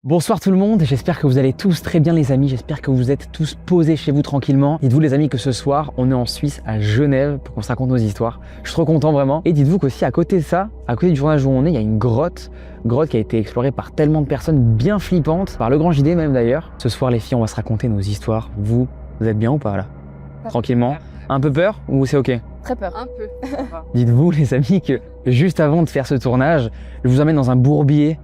Bonsoir tout le monde, j'espère que vous allez tous très bien les amis, j'espère que vous êtes tous posés chez vous tranquillement. Dites-vous les amis que ce soir, on est en Suisse, à Genève, pour qu'on se raconte nos histoires. Je suis trop content vraiment. Et dites-vous qu'aussi à côté de ça, à côté du tournage où on est, il y a une grotte qui a été explorée par tellement de personnes bien flippantes, par le grand JD même d'ailleurs. Ce soir les filles, on va se raconter nos histoires. Vous êtes bien ou pas là? Tranquillement. Un peu peur ou c'est ok? Très peur. Un peu. Dites-vous les amis que juste avant de faire ce tournage, je vous emmène dans un bourbier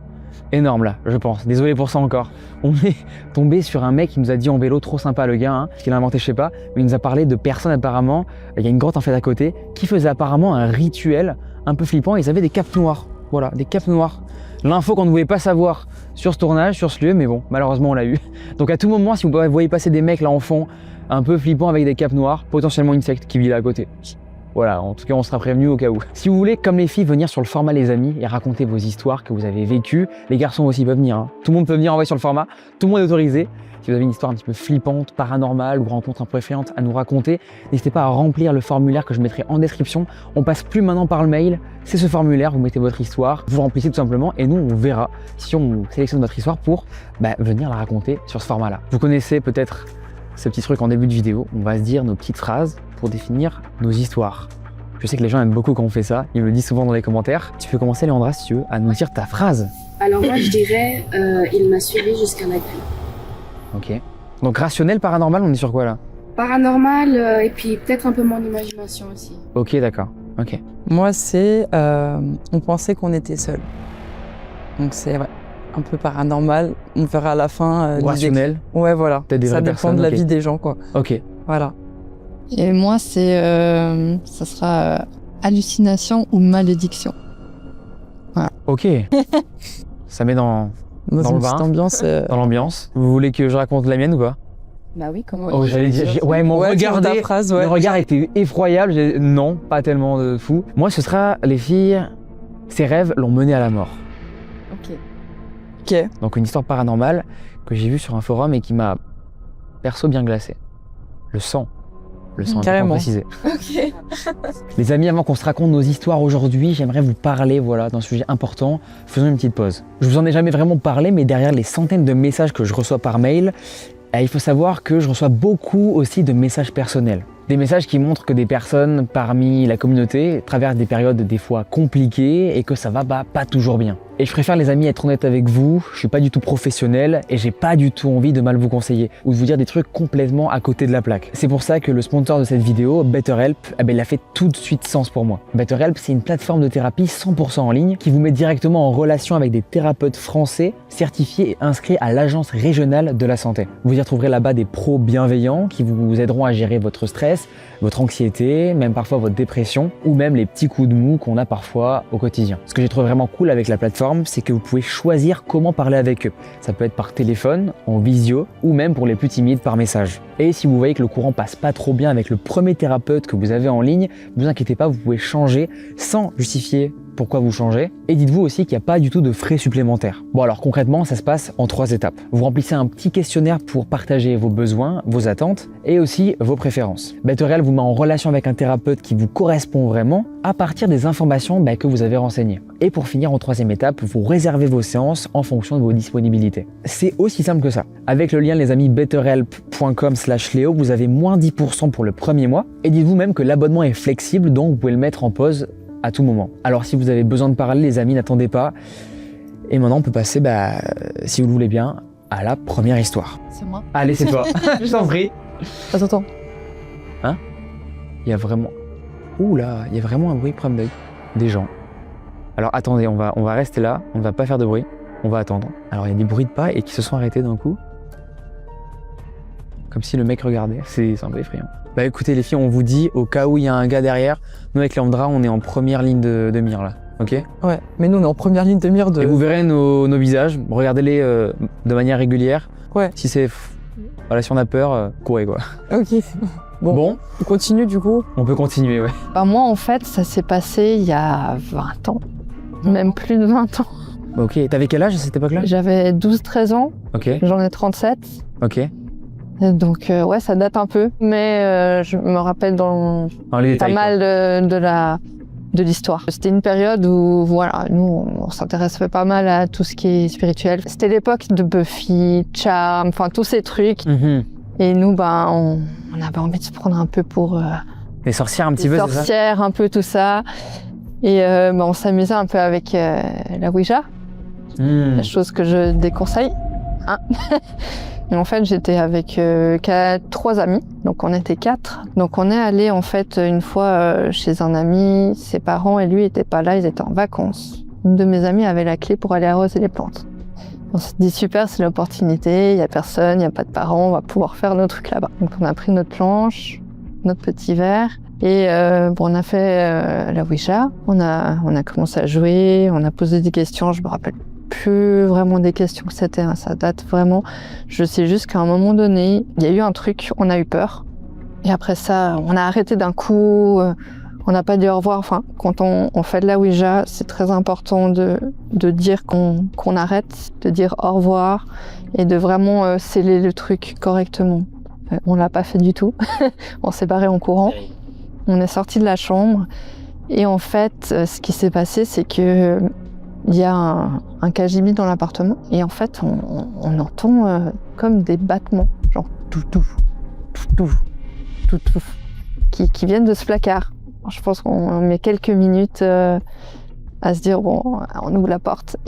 énorme là, je pense. Désolé pour ça encore. On est tombé sur un mec qui nous a dit en vélo, trop sympa le gars, ce qu'il a inventé je sais pas, mais il nous a parlé de personnes apparemment, il y a une grotte en fait à côté, qui faisait apparemment un rituel un peu flippant, ils avaient des capes noires. Voilà, des capes noires. L'info qu'on ne voulait pas savoir sur ce tournage, sur ce lieu, mais bon, malheureusement on l'a eu. Donc à tout moment, si vous voyez passer des mecs là en fond, un peu flippants avec des capes noires, potentiellement une secte qui vit là à côté. Voilà, en tout cas on sera prévenu au cas où. Si vous voulez, comme les filles, venir sur le format les amis et raconter vos histoires que vous avez vécues, les garçons aussi peuvent venir. Tout le monde peut venir envoyer sur le format, tout le monde est autorisé. Si vous avez une histoire un petit peu flippante, paranormale ou rencontre un peu effrayante à nous raconter, n'hésitez pas à remplir le formulaire que je mettrai en description. On passe plus maintenant par le mail, c'est ce formulaire, vous mettez votre histoire, vous remplissez tout simplement et nous on verra si on sélectionne votre histoire pour venir la raconter sur ce format-là. Vous connaissez peut-être ce petit truc en début de vidéo, on va se dire nos petites phrases pour définir nos histoires. Je sais que les gens aiment beaucoup quand on fait ça, ils me le disent souvent dans les commentaires. Tu peux commencer Léandra si tu veux à nous dire ta phrase. Alors moi je dirais il m'a suivi jusqu'à la grille. Ok. Donc rationnel, paranormal, on est sur quoi là? Paranormal et puis peut-être un peu mon imagination aussi. Ok, d'accord. Ok. Moi c'est on pensait qu'on était seuls. Donc c'est un peu paranormal, on verra à la fin. Rationnel. Ouais voilà, Des ça dépend personnes, de la ok. vie des gens quoi. Ok. Voilà. Et moi, ça sera hallucination ou malédiction. Ok. Ça met dans Dans le une bain. petite ambiance. dans l'ambiance. Vous voulez que je raconte la mienne ou pas? Bah oui, comment Oh, j'allais dire. Ouais, mon Ouais, regard, ta phrase, ouais. mon regard était effroyable. Non, pas tellement de fou. Moi, ce sera les filles. Ses rêves l'ont mené à la mort. Ok. Ok. Donc une histoire paranormale que j'ai vue sur un forum et qui m'a perso bien glacé. Le sang est important Carrément. à préciser. Ok. Les amis, avant qu'on se raconte nos histoires aujourd'hui, j'aimerais vous parler d'un sujet important. Faisons une petite pause. Je vous en ai jamais vraiment parlé, mais derrière les centaines de messages que je reçois par mail, il faut savoir que je reçois beaucoup aussi de messages personnels. Des messages qui montrent que des personnes parmi la communauté traversent des périodes des fois compliquées et que ça va pas toujours bien. Et je préfère les amis être honnête avec vous, je suis pas du tout professionnel et j'ai pas du tout envie de mal vous conseiller ou de vous dire des trucs complètement à côté de la plaque. C'est pour ça que le sponsor de cette vidéo, BetterHelp, il a fait tout de suite sens pour moi. BetterHelp, c'est une plateforme de thérapie 100% en ligne qui vous met directement en relation avec des thérapeutes français certifiés et inscrits à l'Agence régionale de la santé. Vous y retrouverez là-bas des pros bienveillants qui vous aideront à gérer votre stress, votre anxiété, même parfois votre dépression ou même les petits coups de mou qu'on a parfois au quotidien. Ce que j'ai trouvé vraiment cool avec la plateforme, c'est que vous pouvez choisir comment parler avec eux. Ça peut être par téléphone, en visio ou même pour les plus timides par message. Et si vous voyez que le courant passe pas trop bien avec le premier thérapeute que vous avez en ligne, ne vous inquiétez pas, vous pouvez changer sans justifier pourquoi vous changez. Et dites-vous aussi qu'il n'y a pas du tout de frais supplémentaires. Bon alors concrètement, ça se passe en 3 étapes. Vous remplissez un petit questionnaire pour partager vos besoins, vos attentes et aussi vos préférences. BetterHelp vous met en relation avec un thérapeute qui vous correspond vraiment à partir des informations que vous avez renseignées. Et pour finir en 3e étape, vous réservez vos séances en fonction de vos disponibilités. C'est aussi simple que ça. Avec le lien les amis betterhelp.com/Léo, vous avez moins 10% pour le premier mois. Et dites-vous même que l'abonnement est flexible, donc vous pouvez le mettre en pause à tout moment. Alors si vous avez besoin de parler les amis, n'attendez pas. Et maintenant on peut passer, si vous le voulez bien, à la première histoire. C'est moi. Allez, c'est toi. Je t'en prie. Attends. Il y a vraiment... Ouh là, il y a vraiment un bruit près d'œil. Des gens. Alors attendez, on va rester là, on ne va pas faire de bruit, on va attendre. Alors il y a des bruits de pas et qui se sont arrêtés d'un coup. Comme si le mec regardait, c'est un peu effrayant. Écoutez les filles, on vous dit, au cas où il y a un gars derrière, nous avec Léandra, on est en première ligne de mire là, ok? Ouais. Mais nous on est en première ligne de mire de. Et vous verrez nos visages, regardez-les de manière régulière. Ouais. Si c'est... Voilà, si on a peur, courez quoi. Ok. Bon, On continue du coup. on peut continuer, ouais. Moi, en fait, ça s'est passé il y a 20 ans. Même plus de 20 ans. Ok, t'avais quel âge à cette époque-là? J'avais 12-13 ans, Ok, j'en ai 37. ok. Donc, ouais, ça date un peu. Mais je me rappelle Dans les pas détails, mal de la de l'histoire. C'était une période où, voilà, nous, on s'intéressait pas mal à tout ce qui est spirituel. C'était l'époque de Buffy, Charm, enfin, tous ces trucs. Et nous, ben, on avait envie de se prendre un peu pour... Les sorcières un petit peu, c'est ça? Sorcières, un peu tout ça. Et ben, on s'amusait un peu avec la Ouija. La chose que je déconseille. Hein. Et en fait, j'étais avec 3 amis, donc on était 4. Donc on est allé en fait une fois chez un ami, ses parents et lui étaient pas là, ils étaient en vacances. Une de mes amies avait la clé pour aller arroser les plantes. On s'est dit super, c'est l'opportunité, il y a personne, il y a pas de parents, on va pouvoir faire nos trucs là-bas. Donc on a pris notre planche, notre petit verre et bon, on a fait la Ouija. On a commencé à jouer, on a posé des questions, je me rappelle plus vraiment des questions que c'était, hein, ça date vraiment. Je sais juste qu'à un moment donné, il y a eu un truc, on a eu peur. Et après ça, on a arrêté d'un coup, on n'a pas dit au revoir. Enfin, quand on fait de la Ouija, c'est très important de dire qu'on arrête, de dire au revoir et de vraiment sceller le truc correctement. On l'a pas fait du tout. On s'est barré en courant. On est sorti de la chambre et en fait, ce qui s'est passé, c'est que il y a un KGB dans l'appartement et en fait on entend comme des battements, genre tout qui viennent de ce placard. Je pense qu'on met quelques minutes à se dire bon, on ouvre la porte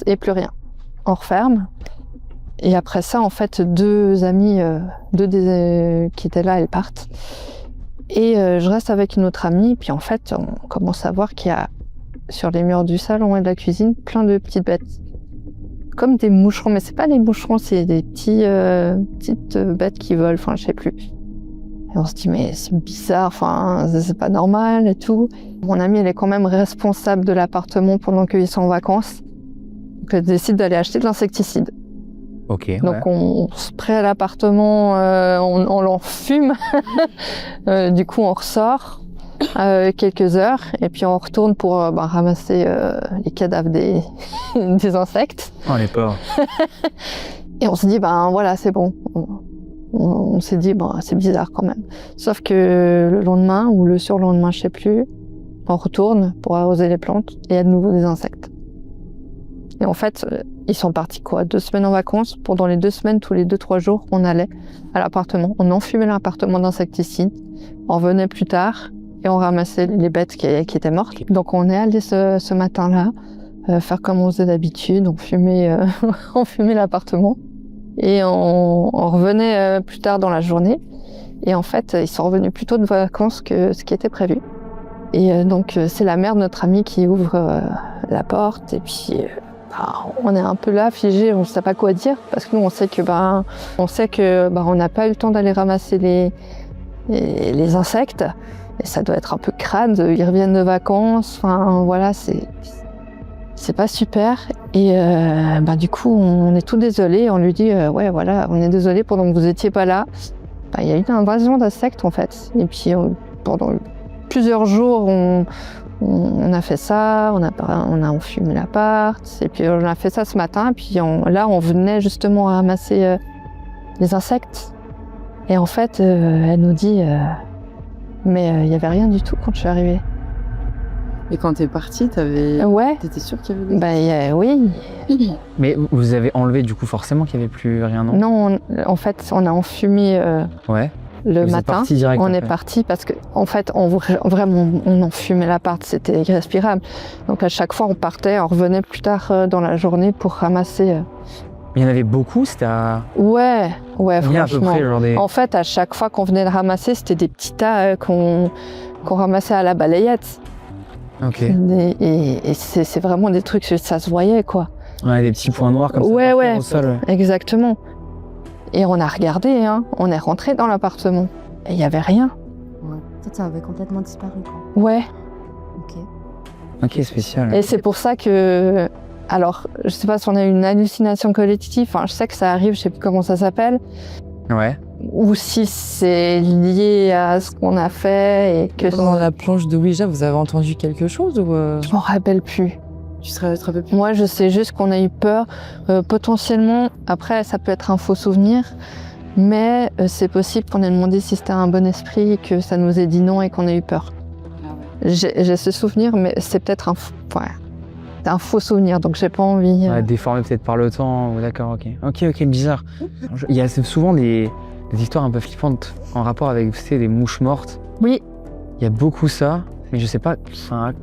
et plus rien. On referme et après ça en fait 2 amis, qui étaient là, elles partent et je reste avec une autre amie puis en fait on commence à voir qu'il y a sur les murs du salon et de la cuisine, plein de petites bêtes. Comme des moucherons, mais c'est pas des moucherons, c'est des petites bêtes qui volent, enfin je sais plus. Et on se dit mais c'est bizarre, enfin c'est pas normal et tout. Mon amie elle est quand même responsable de l'appartement pendant qu'ils sont en vacances. Donc elle décide d'aller acheter de l'insecticide. Ok. Donc on spraye à l'appartement, on l'enfume. Du coup on ressort. Quelques heures et puis on retourne pour ramasser les cadavres des insectes. Oh les pauvres. Et on se dit voilà c'est bon. On s'est dit c'est bizarre quand même. Sauf que le lendemain ou le surlendemain je sais plus, on retourne pour arroser les plantes et il y a de nouveau des insectes. Et en fait ils sont partis 2 semaines en vacances. Pendant les 2 semaines, tous les 2-3 jours, on allait à l'appartement, on enfumait l'appartement d'insecticides, on revenait plus tard. Et on ramassait les bêtes qui étaient mortes. Donc on est allé ce matin-là faire comme on faisait d'habitude, on fumait l'appartement et on revenait plus tard dans la journée. Et en fait, ils sont revenus plus tôt de vacances que ce qui était prévu. Et donc c'est la mère de notre amie qui ouvre la porte et puis on est un peu là figé, on ne sait pas quoi dire parce que nous on sait que on n'a pas eu le temps d'aller ramasser les insectes. Et ça doit être un peu crade, ils reviennent de vacances, enfin voilà, c'est pas super. Et du coup, on est tout désolé, on lui dit ouais voilà, on est désolé pendant que vous étiez pas là. Il y a eu une invasion d'insectes en fait. Et puis pendant plusieurs jours, on a fait ça, on a enfumé l'appart, et puis on a fait ça ce matin, et puis on venait justement ramasser les insectes. Et en fait, elle nous dit mais il n'y avait rien du tout quand je suis arrivée. Et quand t'es partie, t'étais sûre qu'il y avait des... Oui. Mais vous avez enlevé du coup forcément qu'il n'y avait plus rien, non? Non, en fait, on a enfumé le matin. On est parti parce que en fait, vraiment, on enfumait l'appart, c'était irrespirable. Donc à chaque fois, on partait, on revenait plus tard dans la journée pour ramasser. Il y en avait beaucoup, c'était à... Ouais, franchement. À peu près, genre des... En fait, à chaque fois qu'on venait de ramasser, c'était des petits tas qu'on ramassait à la balayette. Ok. Et c'est vraiment des trucs, ça se voyait, quoi. Ouais, des petits points noirs comme ça. Ouais, au sol. Exactement. Et on a regardé, on est rentré dans l'appartement. Et il n'y avait rien. Ouais. Peut-être ça avait complètement disparu, quoi. Ouais. Ok, spécial. Et c'est pour ça que... Alors, je sais pas si on a une hallucination collective, enfin, je sais que ça arrive, je sais plus comment ça s'appelle. Ouais. Ou si c'est lié à ce qu'on a fait et que... Pendant la planche de Ouija, vous avez entendu quelque chose ou Je m'en rappelle plus. Tu serais un peu plus... Moi, je sais juste qu'on a eu peur. Potentiellement, après, ça peut être un faux souvenir, mais c'est possible qu'on ait demandé si c'était un bon esprit, que ça nous ait dit non et qu'on ait eu peur. J'ai ce souvenir, mais c'est peut-être un faux souvenir, donc j'ai pas envie. Ouais, déformé peut-être par le temps. D'accord, ok, bizarre. Il y a souvent des histoires un peu flippantes en rapport avec, tu sais, des mouches mortes. Oui. Il y a beaucoup ça, mais je sais pas,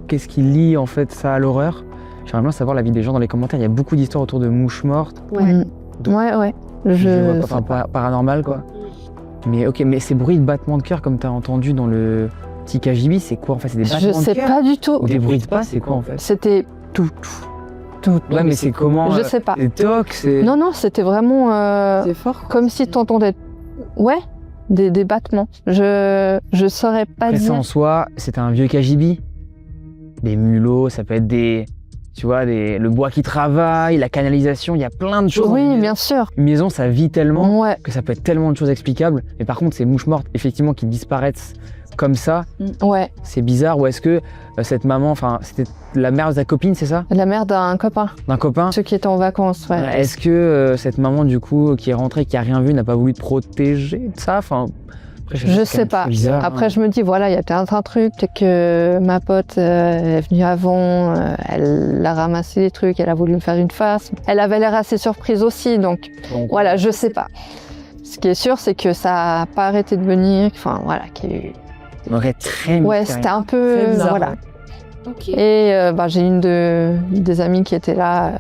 qu'est-ce qui lie en fait ça à l'horreur. J'aimerais bien savoir l'avis des gens dans les commentaires. Il y a beaucoup d'histoires autour de mouches mortes. Ouais. Ouais. Je vois pas paranormal, quoi. Mais ok, mais ces bruits de battements de cœur, comme tu as entendu dans le petit KGB, c'est quoi en fait? C'est des battements de cœur? Je sais pas du tout. Ou des bruits de pas, c'est quoi en fait? C'était tout. Ouais, mais c'est comment? Je sais pas. Des tocs, c'est... Non, c'était vraiment C'est fort. comme si t'entendais. Ouais, des battements. Je saurais pas Après ça dire. en soi, c'est un vieux KGB. Des mulots, ça peut être des... Tu vois, le bois qui travaille, la canalisation, il y a plein de choses. Oui, bien sûr. Une maison, ça vit tellement Ouais. que ça peut être tellement de choses explicables. Mais par contre, ces mouches mortes, effectivement, qui disparaissent comme ça, Ouais. c'est bizarre. Ou est-ce que cette maman, enfin, c'était la mère de sa copine, c'est ça? La mère d'un copain. D'un copain? Ceux qui étaient en vacances, ouais. Est-ce que cette maman, du coup, qui est rentrée, qui a rien vu, n'a pas voulu te protéger de ça? Enfin, après, Je sais pas. Bizarre, Après, je me dis, voilà, il y a peut-être un truc, peut-être que ma pote est venue avant, elle a ramassé les trucs, elle a voulu me faire une face. Elle avait l'air assez surprise aussi, donc voilà, je sais pas. Ce qui est sûr, c'est que ça a pas arrêté de venir, enfin voilà, qu'il y a eu... Ouais, très Ouais, mystérieux. c'était un peu... Très bizarre, voilà. ouais. Ok. Et j'ai une des amies qui était là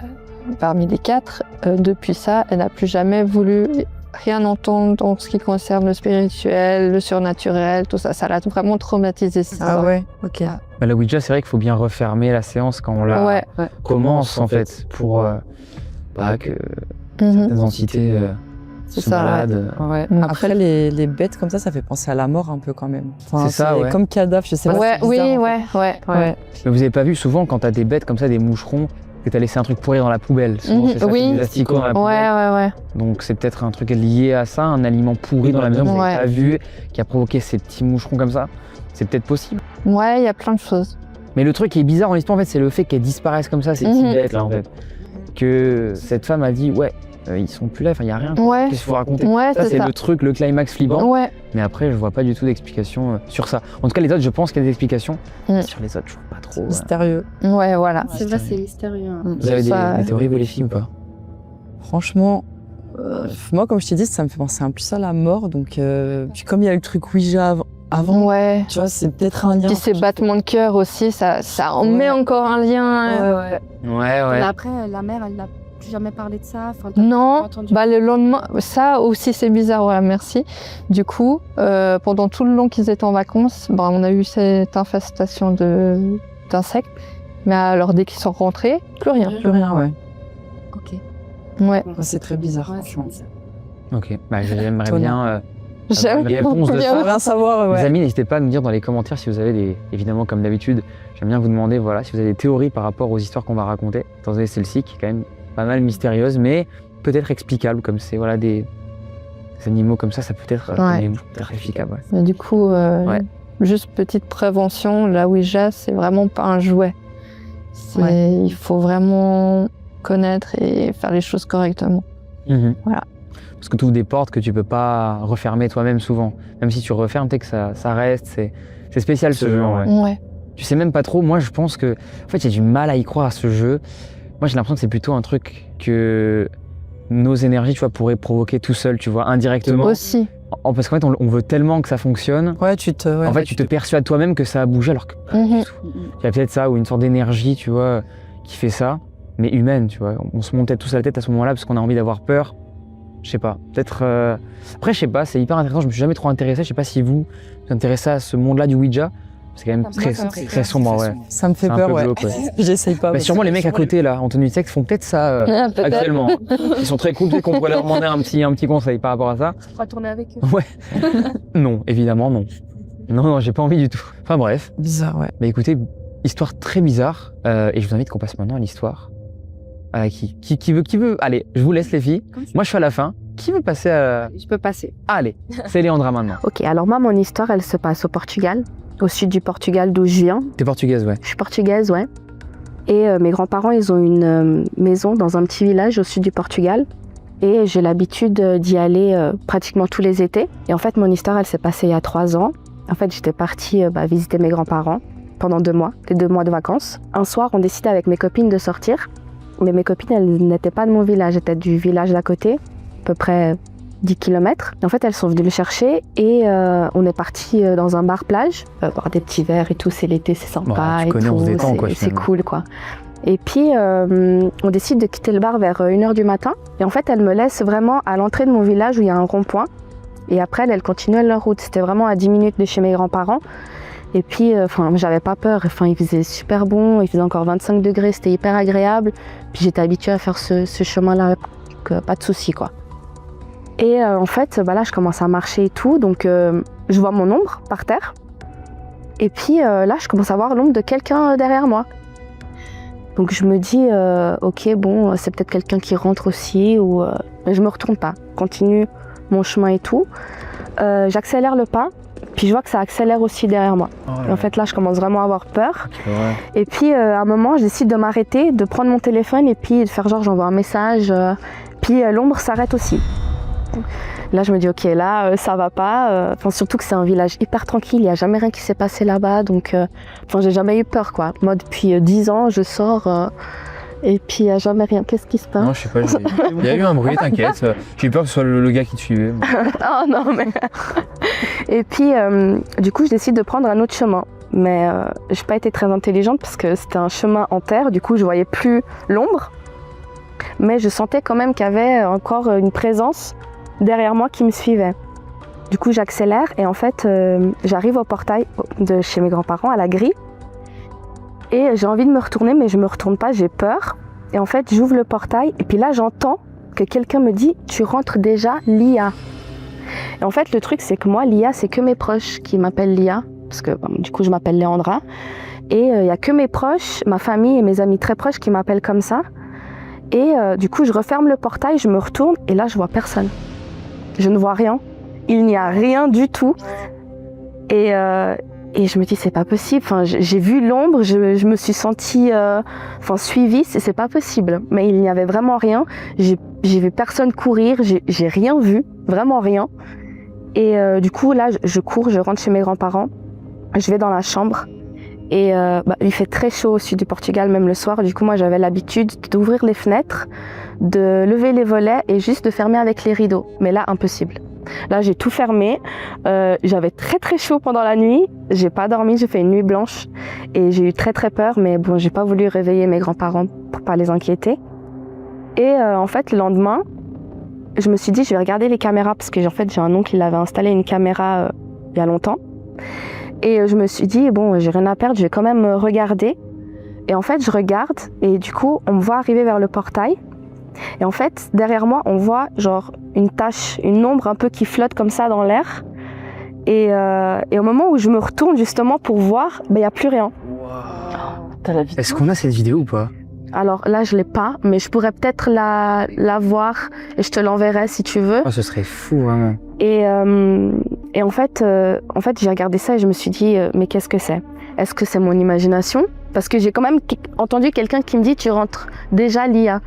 parmi les 4. Depuis ça, elle n'a plus jamais voulu rien entendre en ce qui concerne le spirituel, le surnaturel, tout ça. Ça l'a vraiment traumatisé. Ça. Ah ouais, ok. Bah, la Ouija, c'est vrai qu'il faut bien refermer la séance quand on la Ouais. commence, en fait, pour pas que Mhm. certaines entités C'est se ça, baladent. Ouais. Mm. Après, les bêtes comme ça fait penser à la mort un peu quand même. Enfin, C'est ça, ouais. Comme cadavre, je sais pas. Ouais, c'est bizarre, oui, en ouais. fait. Mais vous avez pas vu souvent quand t'as des bêtes comme ça, des moucherons, que t'as laissé un truc pourrir dans la poubelle. Souvent, Mhm, c'est ça, oui. c'est des asticots dans la poubelle. Ouais. Donc c'est peut-être un truc lié à ça, un aliment pourri dans la maison que vous n'avez Ouais. pas vu, qui a provoqué ces petits moucherons comme ça. C'est peut-être possible. Ouais, il y a plein de choses. Mais le truc qui est bizarre dans l'histoire, en fait, c'est le fait qu'elles disparaissent comme ça, ces petites Mhm. bêtes là, en fait. Que cette femme a dit, ouais, ils sont plus là, enfin, il n'y a rien. Ouais. Qu'est-ce qu'il faut raconter? Ouais, Ça, c'est c'est ça. le truc, le climax flippant. Ouais. Mais après, je vois pas du tout d'explication sur ça. En tout cas, les autres, je pense qu'il y a des explications. Mm. Sur les autres, je vois pas trop. Mystérieux. Ouais, voilà. C'est vrai, c'est mystérieux. Hein. Vous avez Ça- des théories, vous, les filles, ou pas? Franchement, moi, comme je t'ai dit, ça me fait penser un plus à la mort. Donc, puis comme il y a eu le truc Ouija avant, Ouais. tu vois, c'est peut-être un lien. Puis ces battements de cœur aussi, ça en Ouais. met encore un lien. Ouais. Ouais, Mais après, la mère, elle n'a plus jamais parlé de ça. Enfin, Non, entendu. le lendemain, ça aussi c'est bizarre, ouais, merci. Du coup, pendant tout le long qu'ils étaient en vacances, on a eu cette infestation d'insectes. Mais alors dès qu'ils sont rentrés, plus rien. Plus rien, ouais. Ok. Ouais, C'est très bizarre, Ouais, franchement. Ok, bah, j'aimerais Étonnant. bien. j'aime les réponses de bien. Faut rien savoir, Les ouais. amis, n'hésitez pas à nous dire dans les commentaires si vous avez des. Évidemment, comme d'habitude, j'aime bien vous demander voilà, si vous avez des théories par rapport aux histoires qu'on va raconter. Étant donné celle-ci qui est quand même pas mal mystérieuse, mais peut-être explicable, comme c'est voilà, des animaux comme ça peut être Ouais. peut-être explicable. Ouais. Mais du coup, Ouais. juste petite prévention, la Ouija, c'est vraiment pas un jouet. Il faut vraiment connaître et faire les choses correctement. Voilà. Parce que tu ouvres des portes que tu peux pas refermer toi-même souvent. Même si tu refermes, tu sais que ça reste. C'est spécial ce jeu. Ouais. Ouais. Tu sais même pas trop. Moi, je pense que. En fait, j'ai du mal à y croire à ce jeu. Moi, j'ai l'impression que c'est plutôt un truc que nos énergies, tu vois, pourraient provoquer tout seul, tu vois, indirectement. Aussi. Parce qu'en fait, on veut tellement que ça fonctionne. Ouais, tu te. Ouais, En fait, tu te persuades toi-même que ça a bougé, alors que pas Mhm. du tout. Il y a peut-être ça, ou une sorte d'énergie, tu vois, qui fait ça, mais humaine, tu vois. On se monte peut-être tous à la tête à ce moment-là parce qu'on a envie d'avoir peur. Je sais pas. Peut-être. Après, je sais pas, c'est hyper intéressant. Je me suis jamais trop intéressé. Je sais pas si vous vous intéressez à ce monde-là du Ouija. C'est quand même Moi, très, ça me fait très peur. sombre, ouais. Ça me fait C'est un peur, peu ouais. glauque, ouais. J'essaye pas. Bah, sûrement les mecs à côté, là, en tenue de sexe, font peut-être ça Ah, peut-être. actuellement. Ils sont très cool, peut-être qu'on pourrait leur demander un petit conseil par rapport à ça. Tu pourras tourner avec eux. Non, évidemment, non. Non, j'ai pas envie du tout. Enfin bref. Bizarre, ouais. Bah écoutez, histoire très bizarre. Et je vous invite qu'on passe maintenant à l'histoire. Qui veut Allez, je vous laisse les filles. Moi je suis à la fin. Qui veut passer à... Je peux passer. Allez, c'est Léandra maintenant. Ok, alors moi, mon histoire, elle se passe au Portugal, au sud du Portugal d'où je viens. T'es portugaise, ouais. Je suis portugaise, ouais. Et mes grands-parents, ils ont une maison dans un petit village au sud du Portugal. Et j'ai l'habitude d'y aller pratiquement tous les étés. Et en fait, mon histoire, elle s'est passée il y a 3 ans. En fait, j'étais partie visiter mes grands-parents pendant 2 mois, les 2 mois de vacances. Un soir, on décide avec mes copines de sortir. Mais mes copines, elles n'étaient pas de mon village, elles étaient du village d'à côté, à peu près 10 km. En fait, elles sont venues me chercher et on est parti dans un bar plage, boire des petits verres et tout, c'est l'été, c'est sympa tu et connais, on se tout, détend, quoi, c'est finalement. cool quoi. Et puis, on décide de quitter le bar vers 1h du matin. Et en fait, elle me laisse vraiment à l'entrée de mon village où il y a un rond-point. Et après, elles continuaient leur route. C'était vraiment à 10 minutes de chez mes grands-parents. Et puis, j'avais pas peur. Enfin, il faisait super bon, il faisait encore 25 degrés, c'était hyper agréable. Puis j'étais habituée à faire ce chemin-là, donc pas de souci, quoi. Et en fait, là, je commence à marcher et tout. Donc, je vois mon ombre par terre. Et puis là, je commence à voir l'ombre de quelqu'un derrière moi. Donc je me dis, ok, bon, c'est peut-être quelqu'un qui rentre aussi, mais je me retourne pas, je continue mon chemin et tout. J'accélère le pas, puis je vois que ça accélère aussi derrière moi. Et en fait là, je commence vraiment à avoir peur. Et puis à un moment, je décide de m'arrêter, de prendre mon téléphone et puis de faire genre j'envoie un message. Puis l'ombre s'arrête aussi. Là, je me dis, ok, là, ça va pas. Surtout que c'est un village hyper tranquille, il n'y a jamais rien qui s'est passé là-bas. Donc, j'ai jamais eu peur, quoi. Moi, depuis 10 ans, je sors et puis il n'y a jamais rien. Qu'est-ce qui se passe? Non, je sais pas, il y a eu un bruit, t'inquiète. J'ai eu peur que ce soit le gars qui te suivait. Oh non, mais... Et puis, du coup, je décide de prendre un autre chemin. Mais je n'ai pas été très intelligente parce que c'était un chemin en terre. Du coup, je voyais plus l'ombre. Mais je sentais quand même qu'il y avait encore une présence derrière moi qui me suivait. Du coup, j'accélère et en fait, j'arrive au portail de chez mes grands-parents, à la grille. Et j'ai envie de me retourner, mais je me retourne pas, j'ai peur. Et en fait, j'ouvre le portail et puis là, j'entends que quelqu'un me dit « Tu rentres déjà, Lia ». Et en fait, le truc, c'est que moi, Lia, c'est que mes proches qui m'appellent Lia, parce que du coup, je m'appelle Léandra. Et il n'y a que mes proches, ma famille et mes amis très proches qui m'appellent comme ça. Et du coup, je referme le portail, je me retourne et là, je vois personne. Je ne vois rien. Il n'y a rien du tout. Et je me dis, c'est pas possible. Enfin, j'ai vu l'ombre, je me suis sentie suivie, c'est pas possible. Mais il n'y avait vraiment rien. J'ai vu personne courir, j'ai rien vu, vraiment rien. Et du coup, là, je cours, je rentre chez mes grands-parents. Je vais dans la chambre. Et il fait très chaud au sud du Portugal, même le soir. Du coup, moi, j'avais l'habitude d'ouvrir les fenêtres, de lever les volets et juste de fermer avec les rideaux. Mais là, impossible. Là, j'ai tout fermé. J'avais très très chaud pendant la nuit. J'ai pas dormi, j'ai fait une nuit blanche. Et j'ai eu très très peur, mais bon, j'ai pas voulu réveiller mes grands-parents pour pas les inquiéter. Et en fait, le lendemain, je me suis dit, je vais regarder les caméras, parce que en fait, j'ai un oncle qui avait installé une caméra il y a longtemps. Et je me suis dit, bon, j'ai rien à perdre, je vais quand même regarder. Et en fait, je regarde et du coup, on me voit arriver vers le portail. Et en fait, derrière moi, on voit genre une tache, une ombre un peu qui flotte comme ça dans l'air. Et au moment où je me retourne justement pour voir, il n'y a plus rien. Est-ce qu'on a cette vidéo ou pas? Alors là, je l'ai pas, mais je pourrais peut-être la voir et je te l'enverrai si tu veux. Oh, ce serait fou, vraiment. Et en fait, j'ai regardé ça et je me suis dit, mais qu'est-ce que c'est? Est-ce que c'est mon imagination? Parce que j'ai quand même entendu quelqu'un qui me dit, tu rentres déjà, Lia.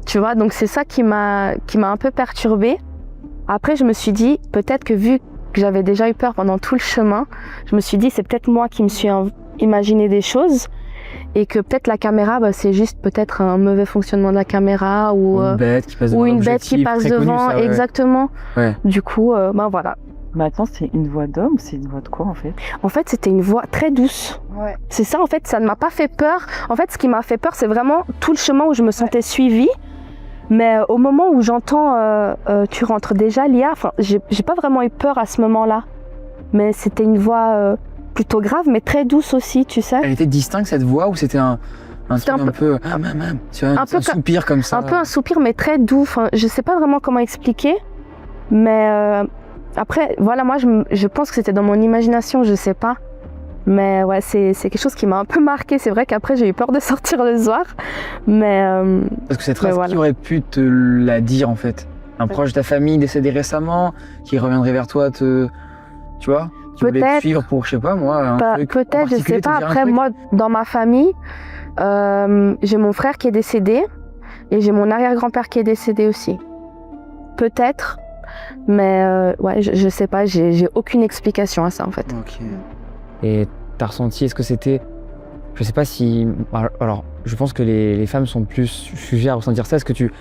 Tu vois, donc c'est ça qui m'a un peu perturbée. Après, je me suis dit, peut-être que vu que j'avais déjà eu peur pendant tout le chemin, je me suis dit, c'est peut-être moi qui me suis imaginé des choses. Et que peut-être la caméra, c'est juste peut-être un mauvais fonctionnement de la caméra ou une bête qui passe devant. Ou une bête qui passe devant, ça, ouais. Exactement. Ouais. Du coup, voilà. Mais attends, c'est une voix d'homme ou c'est une voix de quoi en fait? En fait, c'était une voix très douce. Ouais. C'est ça, en fait, ça ne m'a pas fait peur. En fait, ce qui m'a fait peur, c'est vraiment tout le chemin où je me sentais suivie. Mais au moment où j'entends tu rentres déjà, Lia, j'ai pas vraiment eu peur à ce moment-là. Mais c'était une voix plutôt grave, mais très douce aussi, tu sais. Elle était distincte cette voix ou c'était un truc un peu tu vois, un soupir comme ça? Un peu un soupir, mais très doux. Enfin, je sais pas vraiment comment expliquer. Mais après, voilà, moi, je pense que c'était dans mon imagination, je sais pas. Mais ouais, c'est quelque chose qui m'a un peu marqué. C'est vrai qu'après, j'ai eu peur de sortir le soir. Mais parce que cette phrase, voilà. Qui aurait pu te la dire en fait? Un proche de ta famille décédé récemment, qui reviendrait vers toi tu vois? Qui voulait te suivre pour, je sais pas moi, peut-être, je sais pas. Après, moi, dans ma famille, j'ai mon frère qui est décédé et j'ai mon arrière-grand-père qui est décédé aussi. Peut-être, mais ouais, je sais pas, j'ai aucune explication à ça en fait. Ok. Et t'as ressenti, est-ce que c'était Je sais pas si... Alors, je pense que les femmes sont plus sujets à ressentir ça. Est-ce que tu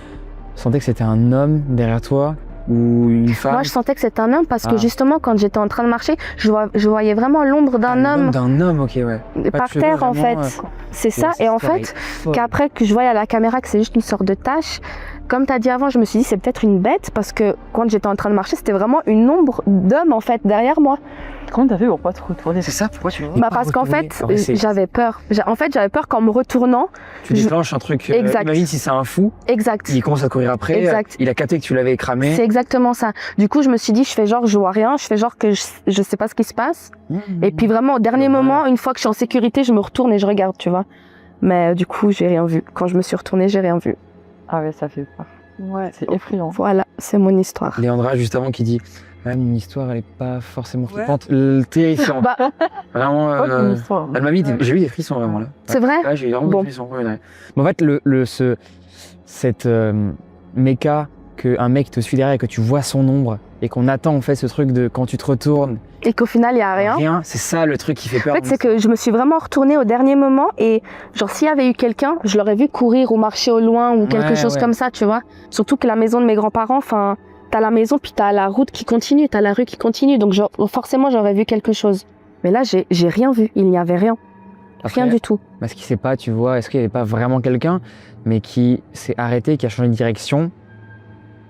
sentais que c'était un homme derrière toi ou une femme? Moi, je sentais que c'était un homme parce Ah. que justement, quand j'étais en train de marcher, je voyais vraiment l'ombre d'un homme D'un homme, ok, ouais. Pas par de cheveux, terre, en vraiment, fait. C'est ça. cette Et en histoire fait, est folle. qu'après que je voyais à la caméra que c'est juste une sorte de tache, comme tu as dit avant, je me suis dit c'est peut-être une bête parce que quand j'étais en train de marcher, c'était vraiment une ombre d'homme en fait derrière moi. Comment t'as fait pour pas te retourner? C'est ça, pourquoi tu Bah parce qu'en fait, En vrai, c'est- j'avais peur. En fait, j'avais peur qu'en me retournant, tu déclenches un truc. Exact. Imagine si c'est un fou, exact. il commence à courir après, Exact. il a capté que tu l'avais cramé. C'est exactement ça. Du coup, je me suis dit, je fais genre je vois rien, je fais genre que je sais pas ce qui se passe. Et puis vraiment au dernier Voilà. moment, une fois que je suis en sécurité, je me retourne et je regarde, tu vois. Mais du coup, j'ai rien vu. Quand je me suis retournée, j'ai rien vu. Ah ouais, ça fait peur. Ouais. C'est effrayant. Voilà, c'est mon histoire. Léandra, juste avant, qui dit mon histoire, elle est pas forcément Ouais. flippante. Terrifiant. Bah, Vraiment. Une histoire. Elle m'a mis j'ai eu des frissons vraiment là. c'est vrai? Ouais, j'ai eu vraiment Bon. des frissons. Ouais, ouais. Mais en fait, cette méca qu'un mec te suit derrière et que tu vois son ombre et qu'on attend en fait ce truc de quand tu te retournes, Et qu'au final, il y a rien. c'est ça le truc qui fait peur. En fait, c'est que je me suis vraiment retournée au dernier moment et genre s'il y avait eu quelqu'un, je l'aurais vu courir ou marcher au loin ou quelque Ouais, chose ouais. comme ça, tu vois. Surtout que la maison de mes grands-parents, enfin, t'as la maison puis t'as la route qui continue, t'as la rue qui continue, donc forcément j'aurais vu quelque chose. Mais là, j'ai rien vu, il n'y avait rien, Après, rien du tout. Parce qu'il sait pas, tu vois, est-ce qu'il n'y avait pas vraiment quelqu'un, mais qui s'est arrêté, qui a changé de direction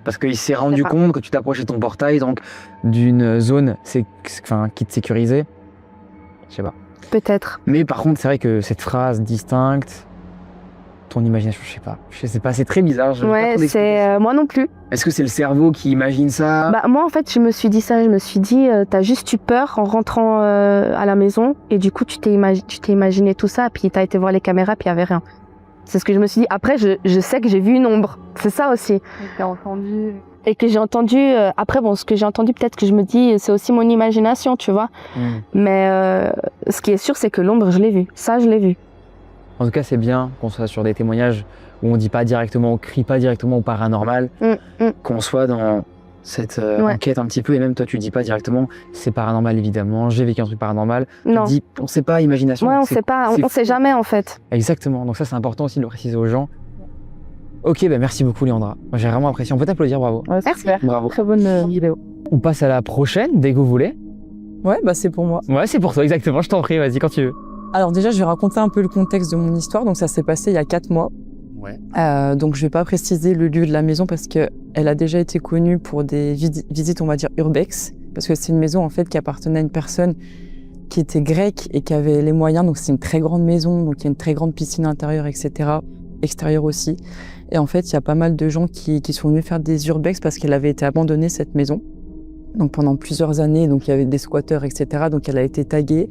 parce qu'il s'est rendu pas. compte que tu t'approchais de ton portail, donc d'une zone qui te sécurisait. Je sais pas. Peut-être. Mais par contre, c'est vrai que cette phrase distincte, ton imagination, je sais pas, c'est très bizarre. je sais pas Ouais, trop d'expliquer. c'est moi non plus. Est-ce que c'est le cerveau qui imagine ça? Bah moi en fait, je me suis dit ça, je me suis dit t'as juste eu peur en rentrant à la maison et du coup tu t'es imaginé tout ça puis t'as été voir les caméras puis il y avait rien. C'est ce que je me suis dit. Après, je sais que j'ai vu une ombre. C'est ça aussi. T'as entendu. Et que j'ai entendu. Après, bon, ce que j'ai entendu, peut-être que je me dis, c'est aussi mon imagination, tu vois. Mais ce qui est sûr, c'est que l'ombre, je l'ai vue. Ça, je l'ai vue. En tout cas, c'est bien qu'on soit sur des témoignages où on dit pas directement, on crie pas directement au paranormal, qu'on soit dans cette Ouais. enquête un petit peu, et même toi, tu dis pas directement, c'est paranormal évidemment, j'ai vécu un truc paranormal. Non. Tu dis, on sait pas, imagination. Ouais, on c'est- sait pas. c'est On sait fou. jamais, en fait. Exactement, donc ça, c'est important aussi de le préciser aux gens. Ok, bah merci beaucoup, Léandra. Moi, j'ai vraiment apprécié. On peut t'applaudir, bravo. Ouais, Merci. super. Bravo. Très bonne vidéo. On passe à la prochaine, dès que vous voulez. Ouais, bah c'est pour moi. Ouais, c'est pour toi, exactement, je t'en prie, vas-y, quand tu veux. Alors déjà, je vais raconter un peu le contexte de mon histoire. Donc ça s'est passé il y a 4 mois. Ouais. Donc je vais pas préciser le lieu de la maison parce que elle a déjà été connue pour des visites, on va dire urbex, parce que c'est une maison en fait qui appartenait à une personne qui était grecque et qui avait les moyens. Donc c'est une très grande maison, donc il y a une très grande piscine intérieure, etc. Extérieure aussi. Et en fait, il y a pas mal de gens qui sont venus faire des urbex parce qu'elle avait été abandonnée cette maison. Donc pendant plusieurs années, donc il y avait des squatteurs, etc. Donc elle a été taguée.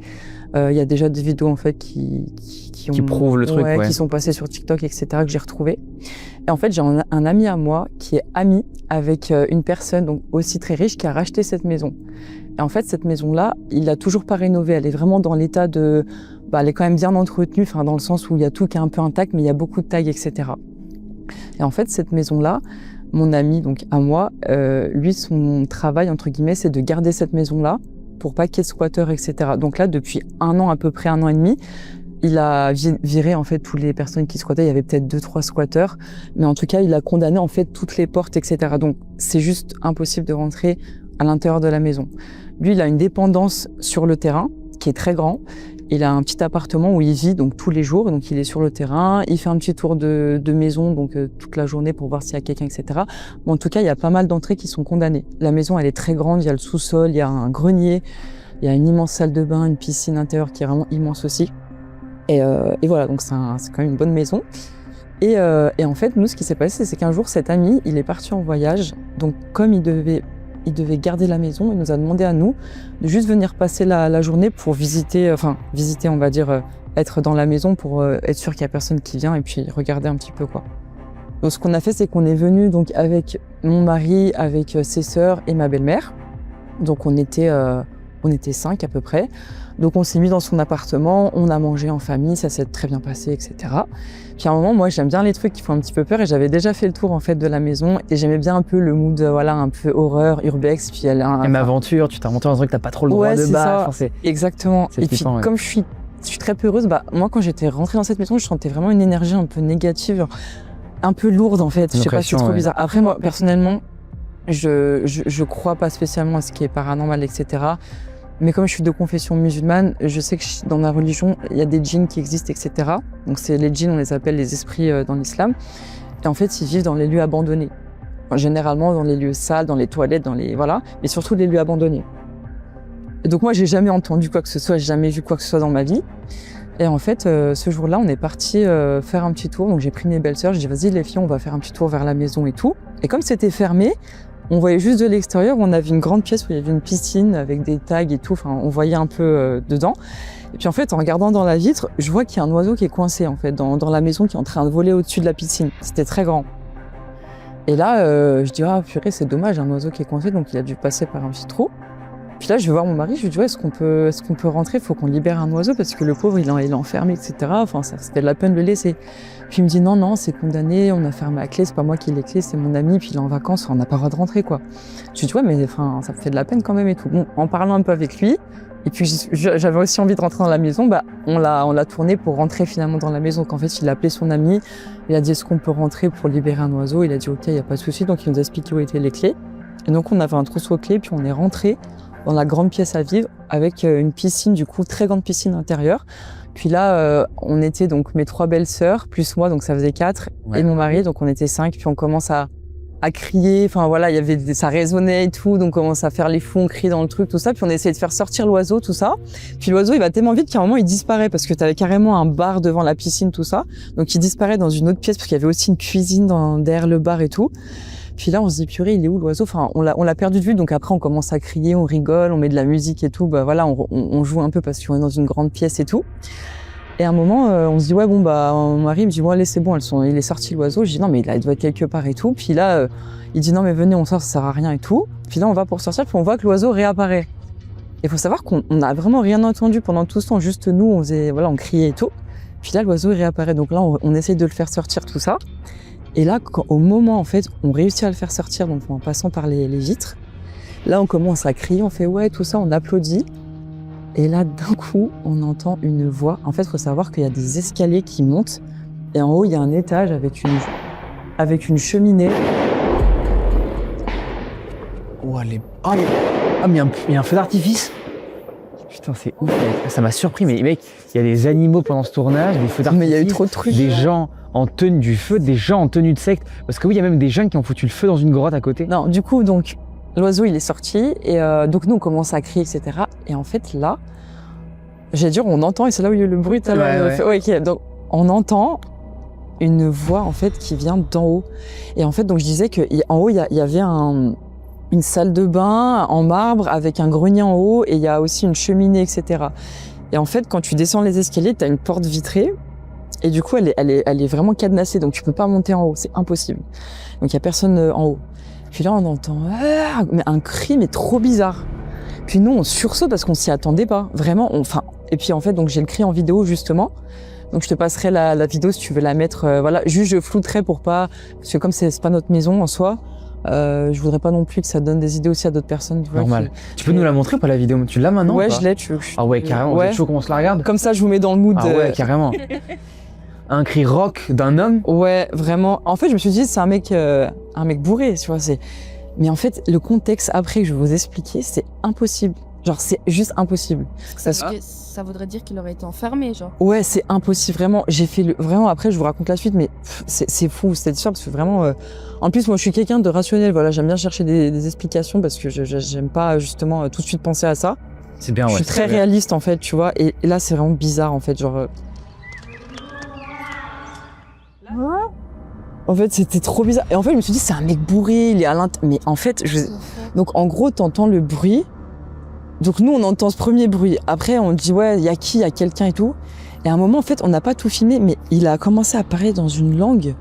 Il y a déjà des vidéos en fait qui prouvent le truc, ouais. qui sont passées sur TikTok, etc. que j'ai retrouvé. Et en fait, j'ai un ami à moi qui est ami avec une personne donc aussi très riche qui a racheté cette maison. Et en fait, cette maison-là, il l'a toujours pas rénovée. Elle est vraiment dans l'état de, elle est quand même bien entretenue, enfin dans le sens où il y a tout qui est un peu intact, mais il y a beaucoup de tags, etc. Et en fait, cette maison-là, mon ami, donc à moi, lui, son travail, entre guillemets, c'est de garder cette maison-là pour pas qu'il y ait de squatteurs, etc. Donc là, depuis 1 an, à peu près 1 an et demi, il a viré en fait toutes les personnes qui squattaient. Il y avait peut-être 2-3 squatteurs, mais en tout cas, il a condamné en fait toutes les portes, etc. Donc c'est juste impossible de rentrer à l'intérieur de la maison. Lui, il a une dépendance sur le terrain qui est très grand. Il a un petit appartement où il vit donc tous les jours, donc il est sur le terrain, il fait un petit tour de maison donc toute la journée pour voir s'il y a quelqu'un, etc. Bon, en tout cas, il y a pas mal d'entrées qui sont condamnées. La maison, elle est très grande, il y a le sous-sol, il y a un grenier, il y a une immense salle de bain, une piscine intérieure qui est vraiment immense aussi. Et voilà, donc c'est quand même une bonne maison. Et en fait, nous, ce qui s'est passé, c'est qu'un jour, cet ami, il est parti en voyage. Donc, comme il devait garder la maison, il nous a demandé à nous de juste venir passer la journée pour visiter, on va dire, être dans la maison pour être sûr qu'il y a personne qui vient et puis regarder un petit peu, quoi. Donc, ce qu'on a fait, c'est qu'on est venu donc avec mon mari, avec ses sœurs et ma belle-mère. Donc, on était 5 à peu près. Donc on s'est mis dans son appartement, on a mangé en famille, ça s'est très bien passé, etc. Puis à un moment, moi j'aime bien les trucs qui font un petit peu peur et j'avais déjà fait le tour en fait de la maison et j'aimais bien un peu le mood, voilà, un peu horreur, urbex. Puis elle a Même aventure, tu t'es remonté dans un truc, t'as pas trop le droit Ouais, de c'est battre. ça. Enfin, c'est- Exactement. C'est Et puis flippant, ouais. comme je suis je suis très peureuse. Moi, quand j'étais rentrée dans cette maison, je sentais vraiment une énergie un peu négative, genre, un peu lourde en fait. Je sais pas, c'est trop bizarre. Après, moi, personnellement, je crois pas spécialement à ce qui est paranormal, etc. Mais comme je suis de confession musulmane, je sais que dans ma religion, il y a des djinns qui existent, etc. Donc les djinns, on les appelle les esprits dans l'islam. Et en fait, ils vivent dans les lieux abandonnés. Enfin, généralement dans les lieux sales, dans les toilettes, voilà, mais surtout les lieux abandonnés. Et donc moi, j'ai jamais entendu quoi que ce soit, j'ai jamais vu quoi que ce soit dans ma vie. Et en fait, ce jour-là, on est parti faire un petit tour. Donc j'ai pris mes belles-sœurs, j'ai dit vas-y les filles, on va faire un petit tour vers la maison et tout. Et comme c'était fermé, on voyait juste de l'extérieur, on avait une grande pièce où il y avait une piscine avec des tags et tout. Enfin, on voyait un peu dedans. Et puis en fait, en regardant dans la vitre, je vois qu'il y a un oiseau qui est coincé en fait dans la maison, qui est en train de voler au-dessus de la piscine. C'était très grand. Et là, je dis ah purée, c'est dommage, un oiseau qui est coincé, donc il a dû passer par un petit trou. Puis là, je vais voir mon mari, je lui dis ouais, est-ce qu'on peut rentrer, il faut qu'on libère un oiseau parce que le pauvre il est enfermé, etc. Enfin, c'était de la peine de le laisser. Puis il me dit non, c'est condamné, on a fermé la clé, c'est pas moi qui ai les clés, c'est mon ami, puis il est en vacances, on n'a pas le droit de rentrer quoi. Je lui dis ouais, mais enfin, ça me fait de la peine quand même et tout. Bon, en parlant un peu avec lui. Et puis j'avais aussi envie de rentrer dans la maison, on l'a tourné pour rentrer finalement dans la maison. Donc en fait, il a appelé son ami, il a dit est-ce qu'on peut rentrer pour libérer un oiseau, il a dit ok, il n'y a pas de souci, donc il nous a expliqué où étaient les clés. Et donc on avait un trousseau de clés, puis on est rentré dans la grande pièce à vivre avec une piscine, du coup très grande piscine intérieure. Puis là, on était donc mes 3 belles-sœurs, plus moi, donc ça faisait 4, et mon mari, donc on était 5, puis on commence à crier, enfin voilà, ça résonnait et tout, donc on commence à faire les fous, on crie dans le truc, tout ça, puis on essayait de faire sortir l'oiseau, tout ça. Puis l'oiseau, il va tellement vite qu'à un moment, il disparaît parce que t'avais carrément un bar devant la piscine, tout ça. Donc il disparaît dans une autre pièce parce qu'il y avait aussi une cuisine derrière le bar et tout. Puis là, on se dit purée, il est où l'oiseau? Enfin, on l'a perdu de vue, donc après on commence à crier, on rigole, on met de la musique et tout. Voilà, on joue un peu parce qu'on est dans une grande pièce et tout. Et à un moment, on se dit ouais mon mari me dit bon allez c'est bon, il est sorti l'oiseau. Je dis non mais il doit être quelque part et tout. Puis là il dit non mais venez on sort, ça sert à rien et tout. Puis là on va pour sortir, puis on voit que l'oiseau réapparaît. Il faut savoir qu'on n'a vraiment rien entendu pendant tout ce temps, juste nous on criait et tout. Puis là l'oiseau réapparaît, donc là on essaye de le faire sortir tout ça. Et là au moment en fait on réussit à le faire sortir, donc en passant par les vitres. Là on commence à crier, on fait ouais tout ça, on applaudit. Et là, d'un coup, on entend une voix. En fait, il faut savoir qu'il y a des escaliers qui montent. Et en haut, il y a un étage avec une cheminée. Oh, mais il y a un feu d'artifice. Putain, c'est ouf, mec. Ça m'a surpris. Mais mec, il y a des animaux pendant ce tournage, des feux d'artifice. Mais il y a eu trop de trucs. Des gens en tenue du feu, des gens en tenue de secte. Parce que oui, il y a même des jeunes qui ont foutu le feu dans une grotte à côté. Non, du coup, donc... L'oiseau, il est sorti et donc nous, on commence à crier, etc. Et en fait, là, j'allais dire, on entend, et c'est là où il y a eu le bruit. Ok, donc on entend une voix en fait qui vient d'en haut. Et en fait, donc je disais qu'en haut, il y avait une salle de bain en marbre avec un grenier en haut et il y a aussi une cheminée, etc. Et en fait, quand tu descends les escaliers, tu as une porte vitrée et du coup, elle est vraiment cadenassée, donc tu peux pas monter en haut, c'est impossible. Donc il y a personne en haut. Puis là, on entend un cri, mais trop bizarre. Puis nous, on sursaute parce qu'on s'y attendait pas. Vraiment, et puis en fait, donc j'ai le cri en vidéo, justement. Donc je te passerai la vidéo si tu veux la mettre. Voilà, juste je flouterai pour pas... Parce que comme c'est pas notre maison en soi, je voudrais pas non plus que ça donne des idées aussi à d'autres personnes. Tu vois, normal. Tu peux nous la montrer ou pas la vidéo? Tu l'as maintenant? Ouais, ou pas? je l'ai. Ah ouais, carrément. Ouais. C'est chaud qu'on se la regarde. Comme ça, je vous mets dans le mood. Ah ouais, carrément. Un cri rock d'un homme? Ouais, vraiment. En fait, je me suis dit, c'est un mec bourré, tu vois. Mais en fait, le contexte après que je vais vous expliquer, c'est impossible. Genre, c'est juste impossible. Parce que ça voudrait dire qu'il aurait été enfermé, genre. Ouais, c'est impossible, vraiment. J'ai fait vraiment, après, je vous raconte la suite, mais c'est fou cette histoire, parce que vraiment... En plus, moi, je suis quelqu'un de rationnel, voilà. J'aime bien chercher des explications, parce que j'aime pas, justement, tout de suite penser à ça. C'est bien, ouais. Je suis très réaliste, en fait, tu vois. Et là, c'est vraiment bizarre, en fait, genre... En fait, c'était trop bizarre. Et en fait, je me suis dit, c'est un mec bourré, il est à l'intérieur. Mais en fait, donc en gros, t'entends le bruit. Donc nous, on entend ce premier bruit. Après, on dit, ouais, il y a qui? Il y a quelqu'un et tout. Et à un moment, en fait, on n'a pas tout filmé, mais il a commencé à parler dans une langue.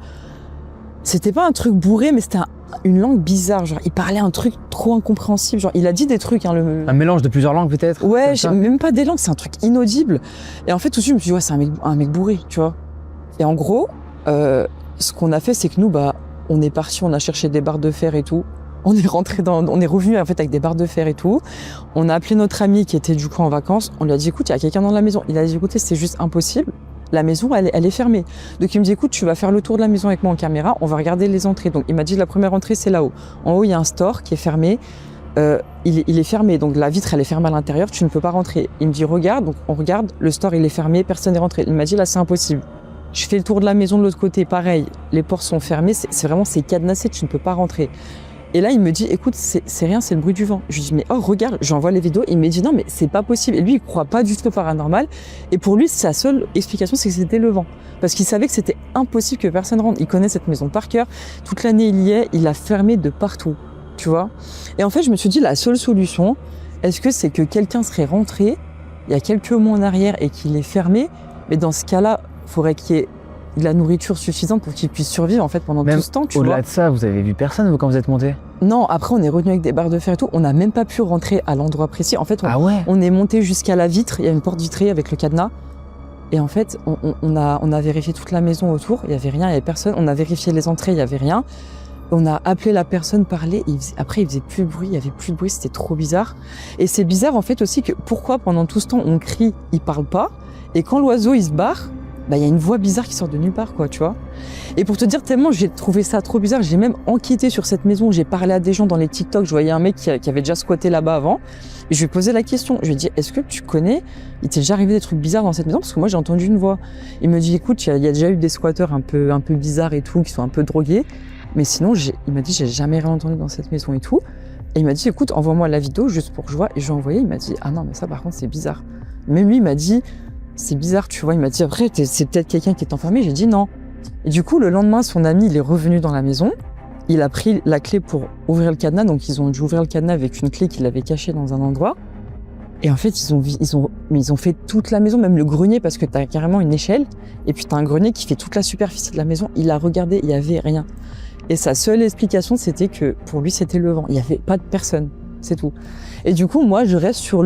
C'était pas un truc bourré, mais c'était une langue bizarre. Genre, il parlait un truc trop incompréhensible. Genre, il a dit des trucs. Hein, Un mélange de plusieurs langues, peut-être? Ouais, même pas des langues, c'est un truc inaudible. Et en fait, tout de suite, je me suis dit, ouais, c'est un mec bourré, tu vois. Et en gros, ce qu'on a fait, c'est que nous, on est parti, on a cherché des barres de fer et tout. On est revenu en fait avec des barres de fer et tout. On a appelé notre ami qui était du coup en vacances. On lui a dit écoute, il y a quelqu'un dans la maison. Il a dit écoutez, c'est juste impossible. La maison, elle est fermée. Donc il me dit écoute, tu vas faire le tour de la maison avec moi en caméra. On va regarder les entrées. Donc il m'a dit la première entrée c'est là-haut. En haut il y a un store qui est fermé. Il est fermé, donc la vitre elle est fermée à l'intérieur. Tu ne peux pas rentrer. Il me dit regarde. Donc on regarde. Le store il est fermé. Personne n'est rentré. Il m'a dit là c'est impossible. Je fais le tour de la maison de l'autre côté. Pareil. Les portes sont fermées. C'est cadenassé. Tu ne peux pas rentrer. Et là, il me dit, écoute, c'est rien, c'est le bruit du vent. Je lui dis, mais oh, regarde, j'envoie les vidéos. Il me dit, non, mais c'est pas possible. Et lui, il croit pas du tout au paranormal. Et pour lui, sa seule explication, c'est que c'était le vent. Parce qu'il savait que c'était impossible que personne rentre. Il connaît cette maison par cœur. Toute l'année, il y est. Il l'a fermée de partout. Tu vois? Et en fait, je me suis dit, la seule solution, est-ce que c'est que quelqu'un serait rentré il y a quelques mois en arrière et qu'il est fermé? Mais dans ce cas-là, il faudrait qu'il y ait de la nourriture suffisante pour qu'il puisse survivre en fait pendant tout ce temps, tu vois. Au-delà de ça, vous avez vu personne vous, quand vous êtes monté? Non, après on est revenu avec des barres de fer et tout. On n'a même pas pu rentrer à l'endroit précis. En fait, on est monté jusqu'à la vitre. Il y a une porte vitrée avec le cadenas. Et en fait, on a vérifié toute la maison autour. Il y avait rien, il y avait personne. On a vérifié les entrées, il y avait rien. On a appelé la personne, parlé. Après, il faisait plus de bruit. Il y avait plus de bruit. C'était trop bizarre. Et c'est bizarre en fait aussi que pourquoi pendant tout ce temps on crie, il parle pas, et quand l'oiseau il se barre, bah, y a une voix bizarre qui sort de nulle part, quoi, tu vois. Et pour te dire, tellement j'ai trouvé ça trop bizarre, j'ai même enquêté sur cette maison, j'ai parlé à des gens dans les TikTok, je voyais un mec qui avait déjà squatté là-bas avant, et je lui ai posé la question, je lui ai dit, est-ce que tu connais, il t'est déjà arrivé des trucs bizarres dans cette maison? Parce que moi j'ai entendu une voix. Il me dit, écoute, il y a déjà eu des squatteurs un peu bizarres et tout, qui sont un peu drogués, mais sinon, il m'a dit, j'ai jamais rien entendu dans cette maison et tout. Et il m'a dit, écoute, envoie-moi la vidéo juste pour que je vois, et je lui ai envoyé, il m'a dit, ah non, mais ça par contre c'est bizarre. Même lui, il m'a dit, c'est bizarre, tu vois. Il m'a dit, après, c'est peut-être quelqu'un qui est enfermé. J'ai dit non. Et du coup, le lendemain, son ami, il est revenu dans la maison. Il a pris la clé pour ouvrir le cadenas. Donc, ils ont dû ouvrir le cadenas avec une clé qu'il avait cachée dans un endroit. Et en fait, ils ont fait toute la maison, même le grenier, parce que t'as carrément une échelle. Et puis, t'as un grenier qui fait toute la superficie de la maison. Il a regardé, il y avait rien. Et sa seule explication, c'était que pour lui, c'était le vent. Il y avait pas de personne. C'est tout. Et du coup, moi, je reste sur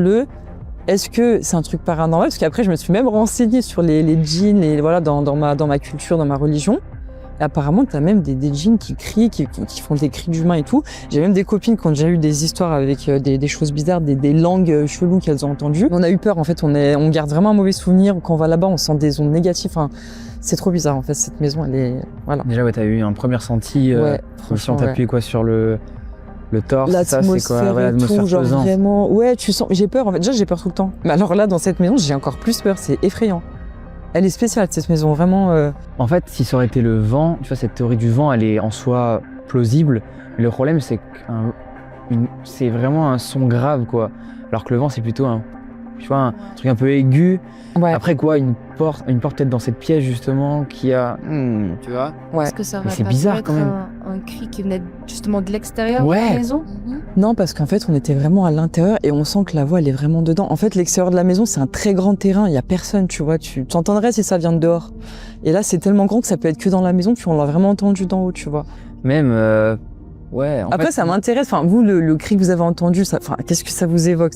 est-ce que c'est un truc paranormal? Parce qu'après, je me suis même renseignée sur les djinns, voilà, dans ma culture, dans ma religion. Et apparemment, t'as même des djinns qui crient, qui font des cris d'humains et tout. J'ai même des copines qui ont déjà eu des histoires avec des choses bizarres, des langues cheloues qu'elles ont entendues. On a eu peur, en fait. On garde vraiment un mauvais souvenir. Quand on va là-bas, on sent des ondes négatives. Enfin, c'est trop bizarre, en fait. Cette maison, elle est... Voilà. Déjà, ouais, t'as eu un premier ressenti. Ouais, si on t'appuie quoi sur le torse, ça c'est quoi? Ouais, l'atmosphère genre vraiment. Ouais, tu sens. J'ai peur en fait. Déjà, j'ai peur tout le temps. Mais alors là, dans cette maison, j'ai encore plus peur. C'est effrayant. Elle est spéciale cette maison, vraiment. En fait, si ça aurait été le vent, tu vois, cette théorie du vent, elle est en soi plausible. Mais le problème, c'est que c'est vraiment un son grave, quoi. Alors que le vent, c'est plutôt un truc un peu aigu. Ouais. Après quoi, une porte peut-être dans cette pièce justement qui a, tu vois. Ouais. Est-ce que ça aurait c'est pas bizarre pu être quand même. un cri qui venait justement de l'extérieur de Ouais. la maison? Non, parce qu'en fait, on était vraiment à l'intérieur et on sent que la voix, elle est vraiment dedans. En fait, l'extérieur de la maison, c'est un très grand terrain. Il y a personne, tu vois. Tu t'entendrais si ça vient de dehors. Et là, c'est tellement grand que ça peut être que dans la maison, puis on l'a vraiment entendu d'en haut, tu vois. Même, ouais. Après, ça m'intéresse. Enfin, vous, le cri que vous avez entendu, qu'est-ce que ça vous évoque?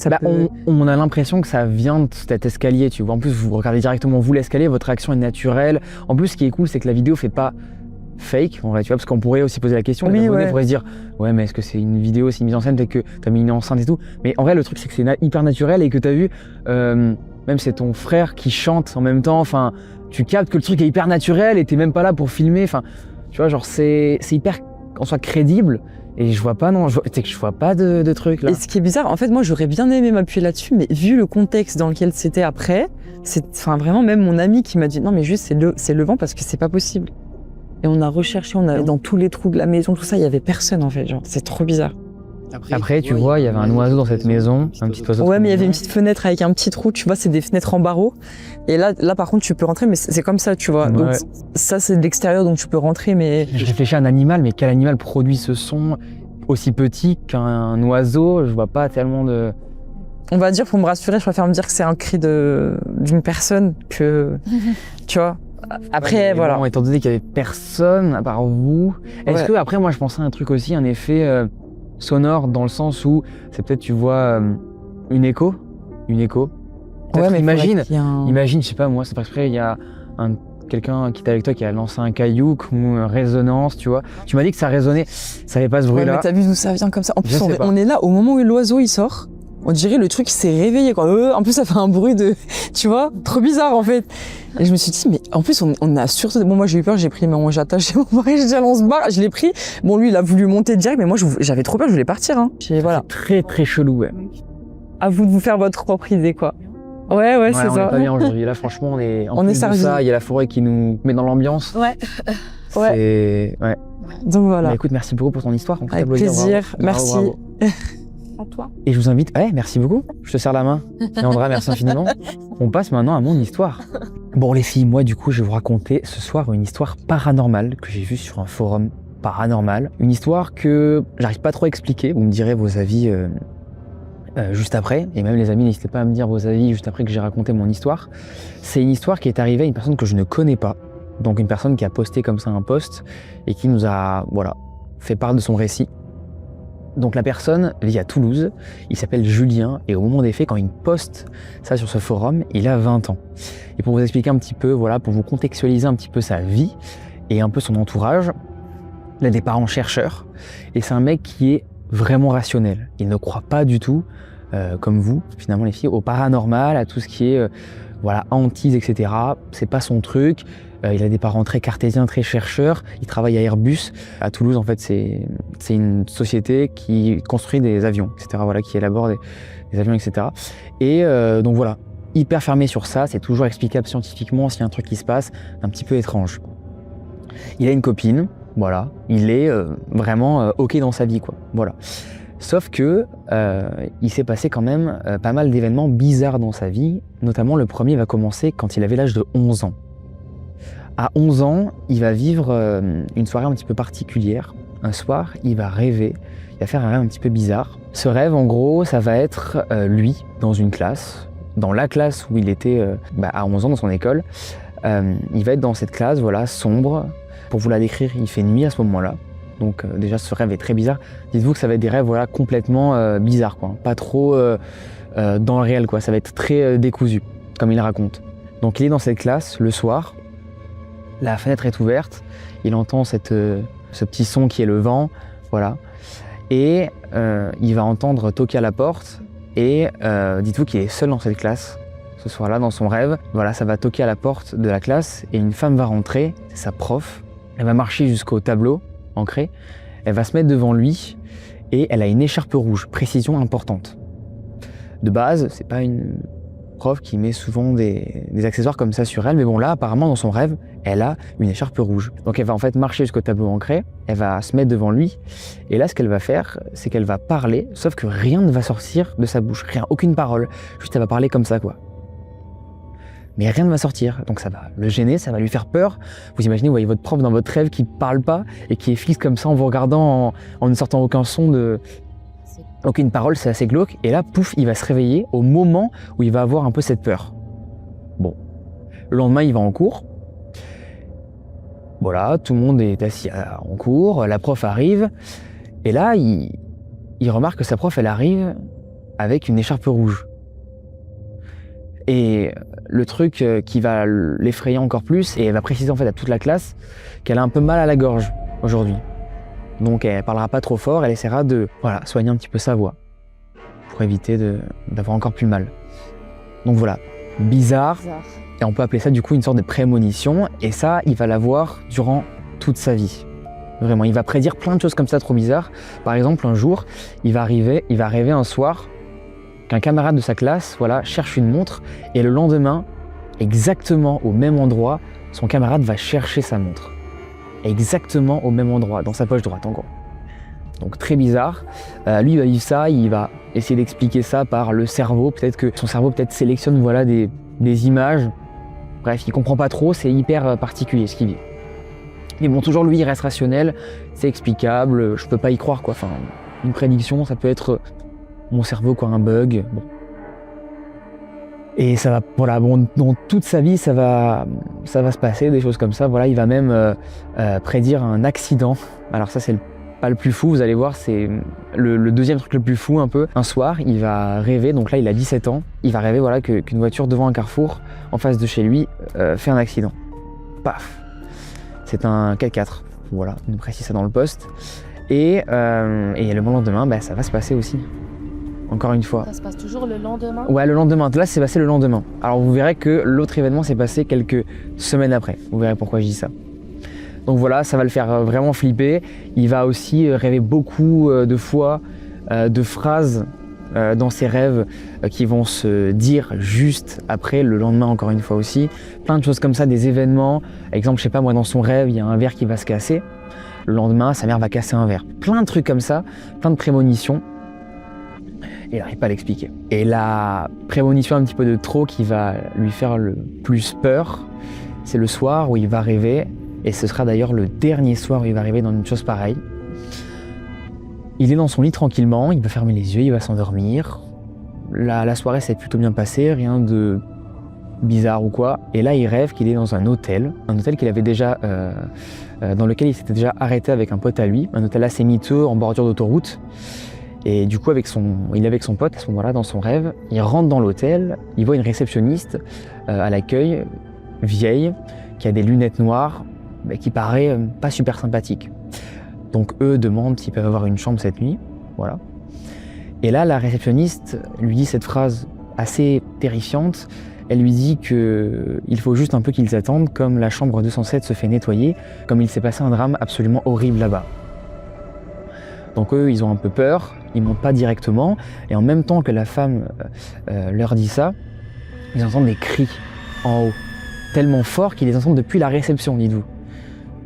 On a l'impression que ça vient de cet escalier, tu vois. En plus, vous regardez directement vous l'escalier, votre réaction est naturelle. En plus, ce qui est cool, c'est que la vidéo fait pas fake, en vrai, tu vois, parce qu'on pourrait aussi poser la question. Oui, les abonnés ouais. pourraient se dire, ouais, mais est-ce que c'est une vidéo, c'est une mise en scène, peut-être que t'as mis une enceinte et tout. Mais en vrai, le truc, c'est que c'est hyper naturel et que t'as vu, même c'est ton frère qui chante en même temps. Enfin, tu captes que le truc est hyper naturel et t'es même pas là pour filmer. Enfin, tu vois, genre, c'est hyper en soi crédible. Et je vois pas, je vois pas de trucs là. Et ce qui est bizarre, en fait, moi, j'aurais bien aimé m'appuyer là-dessus, mais vu le contexte dans lequel c'était après, vraiment même mon ami qui m'a dit non, mais juste c'est le vent parce que c'est pas possible. Et on a recherché, dans tous les trous de la maison, tout ça, il y avait personne en fait, genre, c'est trop bizarre. Après, tu vois, il y avait un oiseau dans cette maison, un petit oiseau. Ouais, mais il y avait une petite fenêtre avec un petit trou, tu vois, c'est des fenêtres en barreaux. Et là, par contre, tu peux rentrer, mais c'est comme ça, tu vois. Ouais. Donc, ça, c'est de l'extérieur, donc tu peux rentrer, mais. Je réfléchis à un animal, mais quel animal produit ce son aussi petit qu'un oiseau? Je vois pas tellement de. On va dire, pour me rassurer, je préfère me dire que c'est un cri d'une personne que. Tu vois. Après, ouais, voilà. Bon, étant donné qu'il y avait personne à part vous, est-ce que après, moi, je pensais à un truc aussi, un effet sonore dans le sens où c'est peut-être, tu vois, une écho. Ouais, mais imagine, imagine, je sais pas moi, c'est parce que il y a quelqu'un qui était avec toi qui a lancé un caillou ou résonance, tu vois. Tu m'as dit que ça résonnait, ça fait pas ce Ouais, bruit-là. mais t'as vu d'où ça vient comme ça? En plus, Je sais pas. on est là au moment où l'oiseau il sort. On dirait le truc s'est réveillé quoi. En plus, ça fait un bruit de, tu vois, trop bizarre en fait. Et je me suis dit, mais en plus, on a surtout. Bon, moi j'ai eu peur, j'ai pris, mais j'ai attaché mon mari, j'ai dit, allons, on se barre. Je l'ai pris. Bon, lui, il a voulu monter direct, mais moi, j'avais trop peur, je voulais partir. Hein. Voilà. C'est très très chelou, ouais. À vous de vous faire votre propre idée, quoi. Ouais, c'est on ça. est pas bien aujourd'hui. Là, franchement, on est. En On plus est de servi. ça, il y a la forêt qui nous met dans l'ambiance. Ouais. Ouais. Donc voilà. Bah, écoute, merci beaucoup pour ton histoire. On peut Avec t'applaudir, plaisir. bravo. Merci. Bravo. À toi. Et je vous invite. Ouais, merci beaucoup. Je te serre la main. Et Andrea, merci infiniment. On passe maintenant à mon histoire. Bon, les filles, moi, du coup, je vais vous raconter ce soir une histoire paranormale que j'ai vue sur un forum paranormal. Une histoire que j'arrive pas trop à expliquer. Vous me direz vos avis juste après. Et même, les amis, n'hésitez pas à me dire vos avis juste après que j'ai raconté mon histoire. C'est une histoire qui est arrivée à une personne que je ne connais pas. Donc, une personne qui a posté comme ça un post et qui nous a, fait part de son récit. Donc la personne vit à Toulouse, il s'appelle Julien, et au moment des faits, quand il poste ça sur ce forum, il a 20 ans. Et pour vous expliquer un petit peu, pour vous contextualiser un petit peu sa vie et un peu son entourage, il a des parents chercheurs, et c'est un mec qui est vraiment rationnel. Il ne croit pas du tout, comme vous, finalement les filles, au paranormal, à tout ce qui est hantise, etc. C'est pas son truc. Il a des parents très cartésiens, très chercheurs. Il travaille à Airbus. À Toulouse, en fait, c'est une société qui construit des avions, etc. Qui élabore des avions, etc. Et donc voilà, hyper fermé sur ça. C'est toujours explicable scientifiquement s'il y a un truc qui se passe, un petit peu étrange. Il a une copine, Il est vraiment OK dans sa vie, quoi. Voilà. Sauf que il s'est passé quand même pas mal d'événements bizarres dans sa vie. Notamment, le premier va commencer quand il avait l'âge de 11 ans. À 11 ans, il va vivre une soirée un petit peu particulière. Un soir, il va rêver, il va faire un rêve un petit peu bizarre. Ce rêve, en gros, ça va être lui, dans une classe, dans la classe où il était à 11 ans dans son école. Il va être dans cette classe, sombre. Pour vous la décrire, il fait nuit à ce moment-là. Donc déjà, ce rêve est très bizarre. Dites-vous que ça va être des rêves complètement bizarres, quoi. Pas trop dans le réel, quoi. Ça va être très décousu, comme il raconte. Donc il est dans cette classe le soir. La fenêtre est ouverte, il entend ce petit son qui est le vent, et il va entendre toquer à la porte, et dites-vous qu'il est seul dans cette classe, ce soir-là, dans son rêve. Ça va toquer à la porte de la classe, et une femme va rentrer, c'est sa prof, elle va marcher jusqu'au tableau ancré, elle va se mettre devant lui, et elle a une écharpe rouge, précision importante. De base, c'est pas une prof qui met souvent des accessoires comme ça sur elle, mais bon là apparemment dans son rêve elle a une écharpe rouge. Donc elle va en fait marcher jusqu'au tableau ancré, elle va se mettre devant lui, et là ce qu'elle va faire c'est qu'elle va parler, sauf que rien ne va sortir de sa bouche, rien, aucune parole, juste elle va parler comme ça quoi. Mais rien ne va sortir, donc ça va le gêner, ça va lui faire peur. Vous imaginez, vous voyez votre prof dans votre rêve qui parle pas et qui est fixe comme ça en vous regardant en ne sortant aucun son aucune parole, c'est assez glauque, et là, pouf, il va se réveiller au moment où il va avoir un peu cette peur. Bon, le lendemain, il va en cours. Tout le monde est assis en cours, la prof arrive, et là, il remarque que sa prof, elle arrive avec une écharpe rouge. Et le truc qui va l'effrayer encore plus, et elle va préciser en fait à toute la classe qu'elle a un peu mal à la gorge aujourd'hui. Donc elle parlera pas trop fort, elle essaiera de soigner un petit peu sa voix pour éviter d'avoir encore plus mal. Donc bizarre. Et on peut appeler ça du coup une sorte de prémonition, et ça il va l'avoir durant toute sa vie. Vraiment, il va prédire plein de choses comme ça trop bizarres. Par exemple, un jour, il va rêver un soir qu'un camarade de sa classe cherche une montre, et le lendemain, exactement au même endroit, son camarade va chercher sa montre. Exactement au même endroit, dans sa poche droite en gros. Donc très bizarre. Lui il va vivre ça, il va essayer d'expliquer ça par le cerveau. Peut-être que son cerveau sélectionne des images. Bref, il comprend pas trop, c'est hyper particulier ce qu'il vit. Mais bon, toujours lui il reste rationnel, c'est explicable, je peux pas y croire quoi. Enfin, une prédiction, ça peut être mon cerveau un bug. Bon. Et ça va, dans toute sa vie, ça va se passer, des choses comme ça. Il va même prédire un accident. Alors ça, c'est pas le plus fou, vous allez voir, c'est le deuxième truc le plus fou un peu. Un soir, il va rêver, donc là, il a 17 ans, il va rêver qu'une voiture devant un carrefour, en face de chez lui, fait un accident. paf, c'est un 4x4. Voilà, il nous précise ça dans le post. Et le lendemain, ça va se passer aussi. Encore une fois. Ça se passe toujours le lendemain? Ouais, le lendemain. Là, c'est passé le lendemain. Alors, vous verrez que l'autre événement s'est passé quelques semaines après. Vous verrez pourquoi je dis ça. Donc voilà, ça va le faire vraiment flipper. Il va aussi rêver beaucoup de fois de phrases dans ses rêves qui vont se dire juste après, le lendemain encore une fois aussi. Plein de choses comme ça, des événements. Exemple, je sais pas moi, dans son rêve, il y a un verre qui va se casser. Le lendemain, sa mère va casser un verre. Plein de trucs comme ça, plein de prémonitions. Et il n'arrive pas à l'expliquer. Et la prémonition un petit peu de trop qui va lui faire le plus peur, c'est le soir où il va rêver, et ce sera d'ailleurs le dernier soir où il va rêver dans une chose pareille. Il est dans son lit tranquillement, il va fermer les yeux, il va s'endormir. La soirée s'est plutôt bien passée, rien de bizarre ou quoi. Et là, il rêve qu'il est dans un hôtel qu'il avait déjà, dans lequel il s'était déjà arrêté avec un pote à lui, un hôtel assez miteux en bordure d'autoroute. Et du coup, il est avec son pote à ce moment-là dans son rêve. Il rentre dans l'hôtel, il voit une réceptionniste à l'accueil, vieille, qui a des lunettes noires, qui paraît pas super sympathique. Donc eux demandent s'ils peuvent avoir une chambre cette nuit. Voilà. Et là, la réceptionniste lui dit cette phrase assez terrifiante. Elle lui dit qu'il faut juste un peu qu'ils attendent, comme la chambre 207 se fait nettoyer, comme il s'est passé un drame absolument horrible là-bas. Donc eux, ils ont un peu peur, ils montent pas directement, et en même temps que la femme leur dit ça, ils entendent des cris en haut, tellement forts qu'ils les entendent depuis la réception, dites-vous.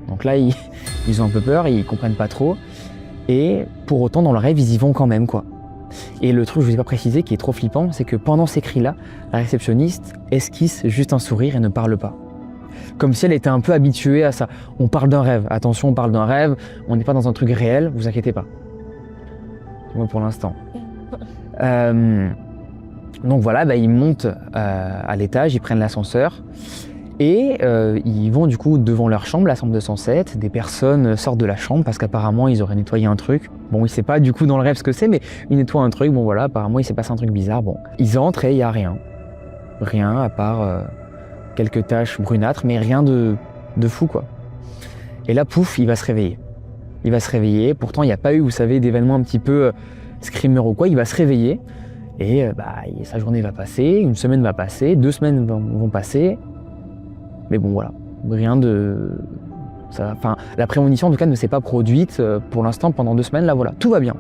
Donc là, ils ont un peu peur, ils comprennent pas trop, et pour autant, dans le rêve, ils y vont quand même, quoi. Et le truc que je vous ai pas précisé, qui est trop flippant, c'est que pendant ces cris-là, la réceptionniste esquisse juste un sourire et ne parle pas. Comme si elle était un peu habituée à ça. On parle d'un rêve, attention, on parle d'un rêve, on n'est pas dans un truc réel, vous inquiétez pas. Moi pour l'instant. Donc voilà, ils montent à l'étage, ils prennent l'ascenseur et ils vont du coup devant leur chambre, la chambre 207. Des personnes sortent de la chambre parce qu'apparemment ils auraient nettoyé un truc. Bon, il sait pas du coup dans le rêve ce que c'est, mais ils nettoient un truc. Bon voilà, apparemment il s'est passé un truc bizarre. Bon, ils entrent et il y a rien. Rien à part quelques taches brunâtres, mais rien de fou quoi. Et là, pouf, il va se réveiller. Il va se réveiller, pourtant il n'y a pas eu, vous savez, d'événement un petit peu screamer ou quoi, il va se réveiller et sa journée va passer, une semaine va passer, 2 semaines vont passer, mais bon voilà, rien de... Enfin, la prémonition en tout cas ne s'est pas produite pour l'instant pendant 2 semaines, là voilà, tout va bien.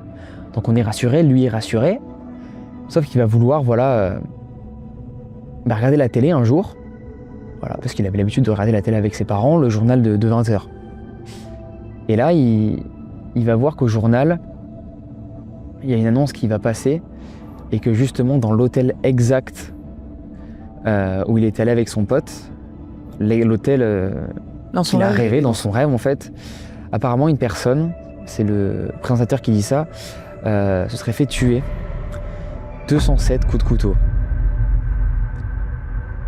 Donc on est rassuré, lui est rassuré, sauf qu'il va vouloir, voilà, regarder la télé un jour, voilà, parce qu'il avait l'habitude de regarder la télé avec ses parents, le journal de 20h. Et là, il va voir qu'au journal, il y a une annonce qui va passer et que justement dans l'hôtel exact où il est allé avec son pote, l'hôtel qu'il a rêvé, dans son rêve en fait, apparemment une personne, c'est le présentateur qui dit ça, se serait fait tuer 207 coups de couteau.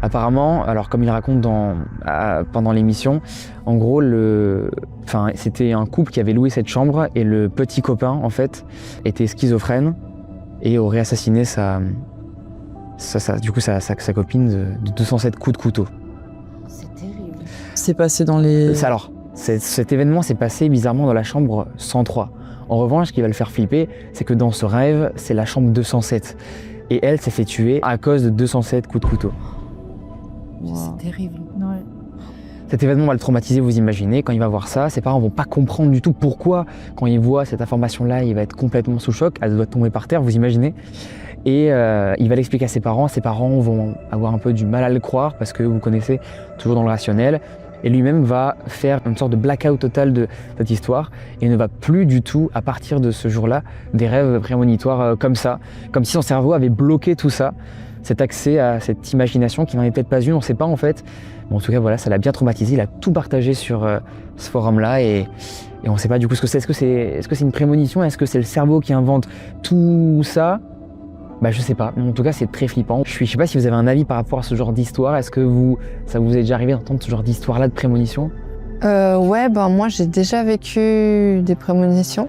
Apparemment, alors comme il raconte pendant l'émission, en gros, c'était un couple qui avait loué cette chambre et le petit copain, en fait, était schizophrène et aurait assassiné sa copine de 207 coups de couteau. C'est terrible. C'est passé dans les... Alors, cet événement s'est passé bizarrement dans la chambre 103. En revanche, ce qui va le faire flipper, c'est que dans ce rêve, c'est la chambre 207. Et elle s'est fait tuer à cause de 207 coups de couteau. Wow. C'est terrible. Ouais. Cet événement va le traumatiser, vous imaginez. Quand il va voir ça, ses parents vont pas comprendre du tout pourquoi. Quand il voit cette information-là, il va être complètement sous choc. Elle doit tomber par terre, vous imaginez. Et il va l'expliquer à ses parents. Ses parents vont avoir un peu du mal à le croire parce que vous connaissez, toujours dans le rationnel. Et lui-même va faire une sorte de blackout total de cette histoire et ne va plus du tout, à partir de ce jour-là, des rêves prémonitoires comme ça. Comme si son cerveau avait bloqué tout ça. Cet accès à cette imagination qui n'en est peut-être pas une, on ne sait pas en fait. Mais en tout cas, voilà, ça l'a bien traumatisé. Il a tout partagé sur ce forum-là et on ne sait pas du coup ce que c'est. Est-ce que c'est une prémonition? Est-ce que c'est le cerveau qui invente tout ça? Je sais pas. En tout cas, c'est très flippant. Je sais pas si vous avez un avis par rapport à ce genre d'histoire. Est-ce que ça vous est déjà arrivé d'entendre ce genre d'histoire-là de prémonition? Ouais, moi j'ai déjà vécu des prémonitions.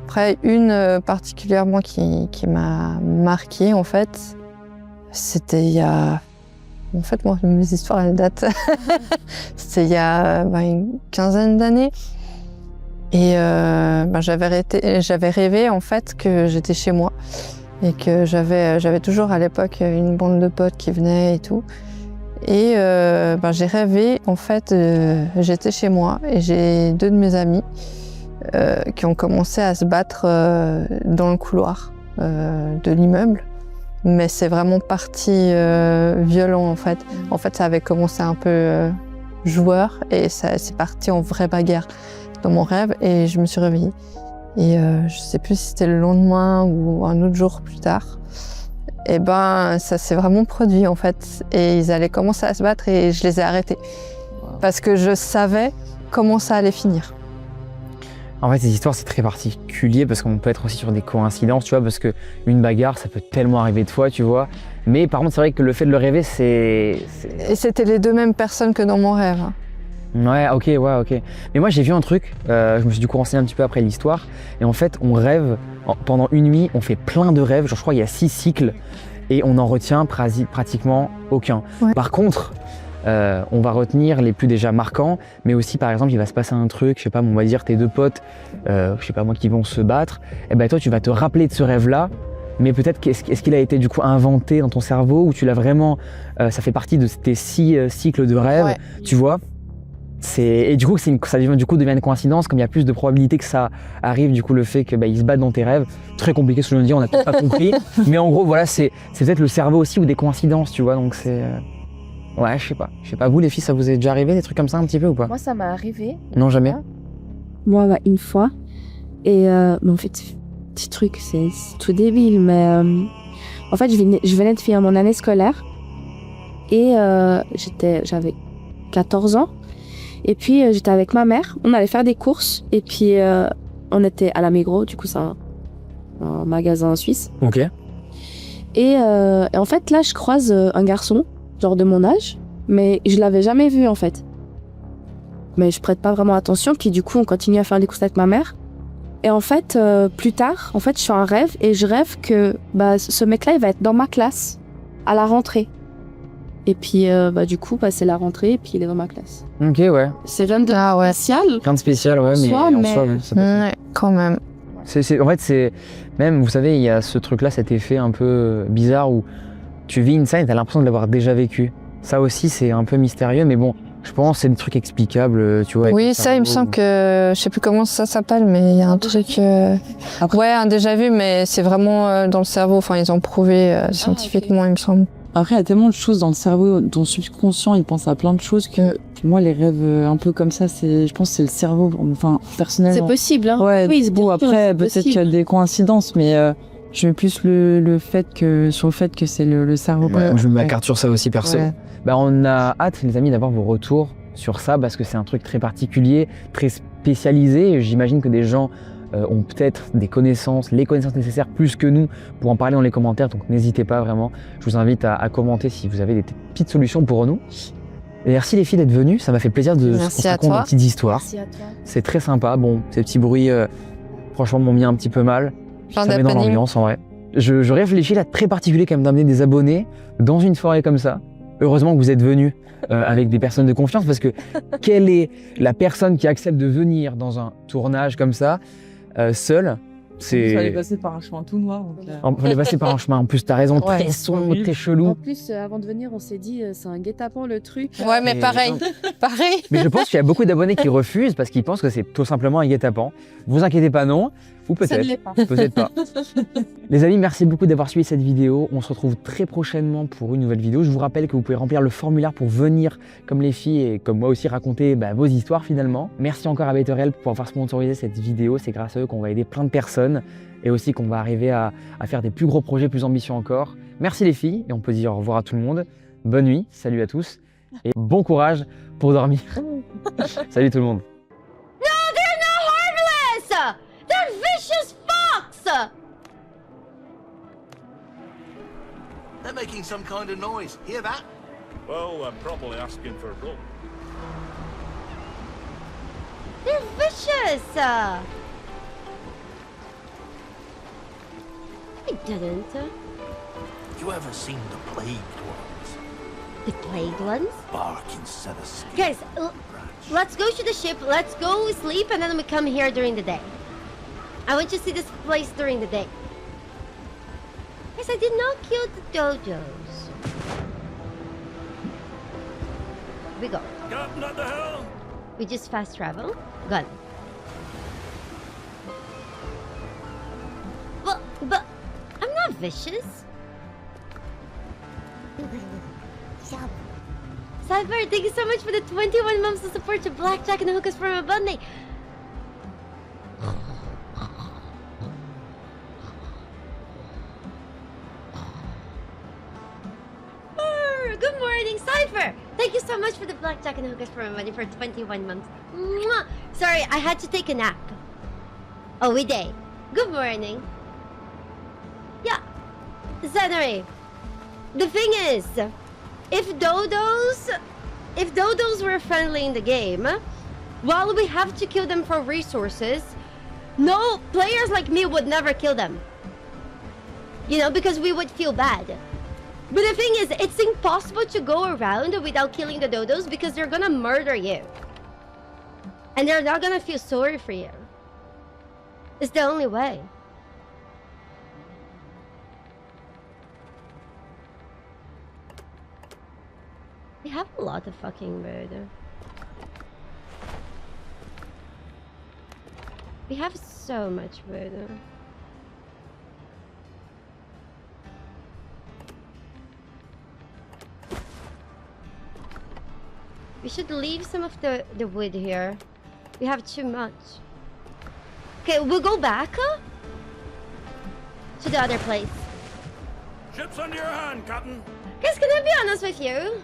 Après, une particulièrement qui m'a marquée en fait. C'était il y a En fait, moi, mes histoires, elles datent. C'était il y a une quinzaine d'années. Et j'avais rêvé, en fait, que j'étais chez moi. Et que j'avais toujours, à l'époque, une bande de potes qui venaient et tout. Et j'ai rêvé, en fait, j'étais chez moi. Et j'ai 2 de mes amis qui ont commencé à se battre dans le couloir de l'immeuble. Mais c'est vraiment parti violent, en fait. En fait, ça avait commencé un peu joueur et c'est parti en vraie bagarre dans mon rêve et je me suis réveillée. Et je sais plus si c'était le lendemain ou un autre jour plus tard. Et ça s'est vraiment produit, en fait. Et ils allaient commencer à se battre et je les ai arrêtés. Parce que je savais comment ça allait finir. En fait, ces histoires, c'est très particulier parce qu'on peut être aussi sur des coïncidences, tu vois, parce qu'une bagarre, ça peut tellement arriver de fois, tu vois. Mais par contre, c'est vrai que le fait de le rêver, Et c'était les 2 mêmes personnes que dans mon rêve. Ouais, ok. Mais moi, j'ai vu un truc, je me suis du coup renseigné un petit peu après l'histoire, et en fait, on rêve, pendant une nuit, on fait plein de rêves, genre je crois qu'il y a 6 cycles, et on n'en retient pratiquement aucun. Ouais. Par contre, on va retenir les plus déjà marquants, mais aussi par exemple il va se passer un truc, je sais pas, on va dire tes 2 potes, je sais pas moi, qui vont se battre, et ben toi tu vas te rappeler de ce rêve-là, mais peut-être est-ce qu'il a été du coup inventé dans ton cerveau ou tu l'as vraiment, ça fait partie de tes 6 cycles de rêve, Ouais. tu vois. Et du coup ça devient une coïncidence, comme il y a plus de probabilité que ça arrive, du coup le fait que ils se battent dans tes rêves, très compliqué ce que je viens de dire, on n'a peut-être pas compris, mais en gros voilà, c'est peut-être le cerveau aussi ou des coïncidences, tu vois, donc c'est... Ouais, je sais pas. Vous les filles, ça vous est déjà arrivé des trucs comme ça un petit peu ou pas? Moi, ça m'est arrivé. Non, jamais. Moi, une fois. Et mais en fait, petit truc, c'est tout débile, mais en fait, je venais de finir mon année scolaire et j'avais 14 ans. Et puis, j'étais avec ma mère, on allait faire des courses et puis on était à la Migros, du coup, c'est un magasin suisse. Ok. Et en fait, là, je croise un garçon, genre de mon âge, mais je l'avais jamais vu en fait. Mais je prête pas vraiment attention, puis du coup on continue à faire les courses avec ma mère. Et en fait, plus tard, en fait je fais un rêve et je rêve que ce mec-là il va être dans ma classe à la rentrée. Et puis du coup c'est la rentrée et puis il est dans ma classe. Ok, ouais. C'est rien de spécial. Rien de spécial, ouais, mais Soit, en mais- soi, ouais, ça peut être- Ouais, quand même. En fait, c'est même, vous savez, il y a ce truc-là, cet effet un peu bizarre où tu vis une scène et t'as l'impression de l'avoir déjà vécu. Ça aussi, c'est un peu mystérieux, mais bon, je pense que c'est des trucs explicables, tu vois. avec le Oui, ça, il me cerveau. semble que, je sais plus comment ça s'appelle, mais il y a un truc... Ouais, un déjà vu, mais c'est vraiment dans le cerveau. Enfin, ils ont prouvé scientifiquement, il me semble. Après, il y a tellement de choses dans le cerveau, dans le subconscient, il pense à plein de choses que pour moi, les rêves un peu comme ça, je pense que c'est le cerveau, enfin, personnellement. C'est possible, hein. Ouais, Oui, c'est bon, bien sûr, après, c'est peut-être possible. qu'il y a des coïncidences, mais je mets plus sur le fait que c'est le cerveau. Ouais, je me mets à carte sur ça aussi, perso. Ouais. On a hâte, les amis, d'avoir vos retours sur ça, parce que c'est un truc très particulier, très spécialisé. Et j'imagine que des gens ont peut-être les connaissances nécessaires plus que nous pour en parler dans les commentaires, donc n'hésitez pas vraiment. Je vous invite à commenter si vous avez des petites solutions pour nous. Et merci les filles d'être venues, ça m'a fait plaisir de Merci se à raconter toi. des petites histoires. Merci à toi. C'est très sympa. Bon, ces petits bruits, franchement, m'ont mis un petit peu mal. Plein Ça met dans d'happenings. l'ambiance, en vrai. Je réfléchis là, très particulier quand même d'amener des abonnés dans une soirée comme ça. Heureusement que vous êtes venus avec des personnes de confiance, parce que quelle est la personne qui accepte de venir dans un tournage comme ça, seule? Il fallait C'est... passer par un chemin tout noir. Donc, Il fallait passer par un chemin. En plus, t'as raison, Ouais. très sombre, très En chelou. plus, avant de venir, on s'est dit, c'est un guet-apens le truc. Ouais, mais Et- pareil. Pareil. Mais je pense qu'il y a beaucoup d'abonnés qui refusent parce qu'ils pensent que c'est tout simplement un guet-apens. Vous inquiétez pas, non. Ou Ça ne peut-être. l'est pas. Peut-être pas. Les amis, merci beaucoup d'avoir suivi cette vidéo. On se retrouve très prochainement pour une nouvelle vidéo. Je vous rappelle que vous pouvez remplir le formulaire pour venir, comme les filles et comme moi aussi, raconter vos histoires finalement. Merci encore à Betterhelp pour avoir sponsorisé cette vidéo. C'est grâce à eux qu'on va aider plein de personnes et aussi qu'on va arriver à faire des plus gros projets, plus ambitieux encore. Merci les filles et on peut dire au revoir à tout le monde. Bonne nuit, salut à tous et bon courage pour dormir. Salut tout le monde. They're vicious fox! They're making some kind of noise. Hear that? Well, I'm probably asking for trouble. They're vicious! I didn't. You ever seen the plagued ones? The plague ones? Bark instead of skin. Guys, let's go to the ship, let's go sleep, and then we come here during the day. I want to see this place during the day. Guys, I did not kill the dodos. We go. Captain at the helm! We just fast travel. Gun. Well, but I'm not vicious. Cyber, thank you so much for the 21 months of support to Blackjack and the hookers from Abundant. Good morning, Cypher! Thank you so much for the Blackjack and the hookers from Abundant for 21 months. Mwah! Sorry, I had to take a nap. Oh, we day. Good morning. Yeah. Zenary. The thing is, if dodos were friendly in the game, while we have to kill them for resources, no players like me would never kill them. You know, because we would feel bad. But the thing is, it's impossible to go around without killing the dodos because they're gonna murder you. And they're not gonna feel sorry for you. It's the only way. We have a lot of fucking murder. We have so much murder. We should leave some of the wood here. We have too much. Okay, we'll go back to the other place. Ship's under your hand, Captain. Guys, can I be honest with you?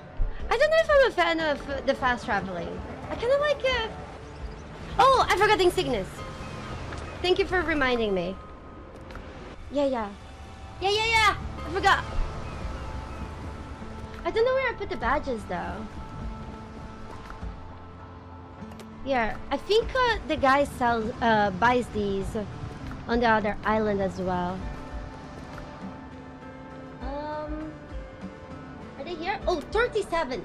I don't know if I'm a fan of the fast traveling. I kind of like it. Oh, I forgot Insignis. Thank you for reminding me. Yeah. I forgot. I don't know where I put the badges though. Yeah, I think the guy sells, buys these on the other island as well. Are they here? Oh, 37.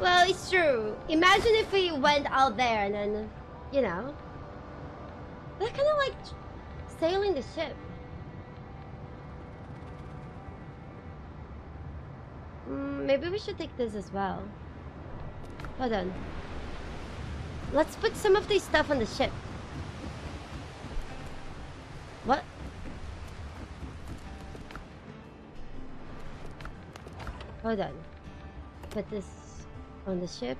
Well, it's true. Imagine if we went out there and then, you know, that's kind of like sailing the ship. Maybe we should take this as well. Hold on. Let's put some of this stuff on the ship. What? Hold on. Put this on the ship.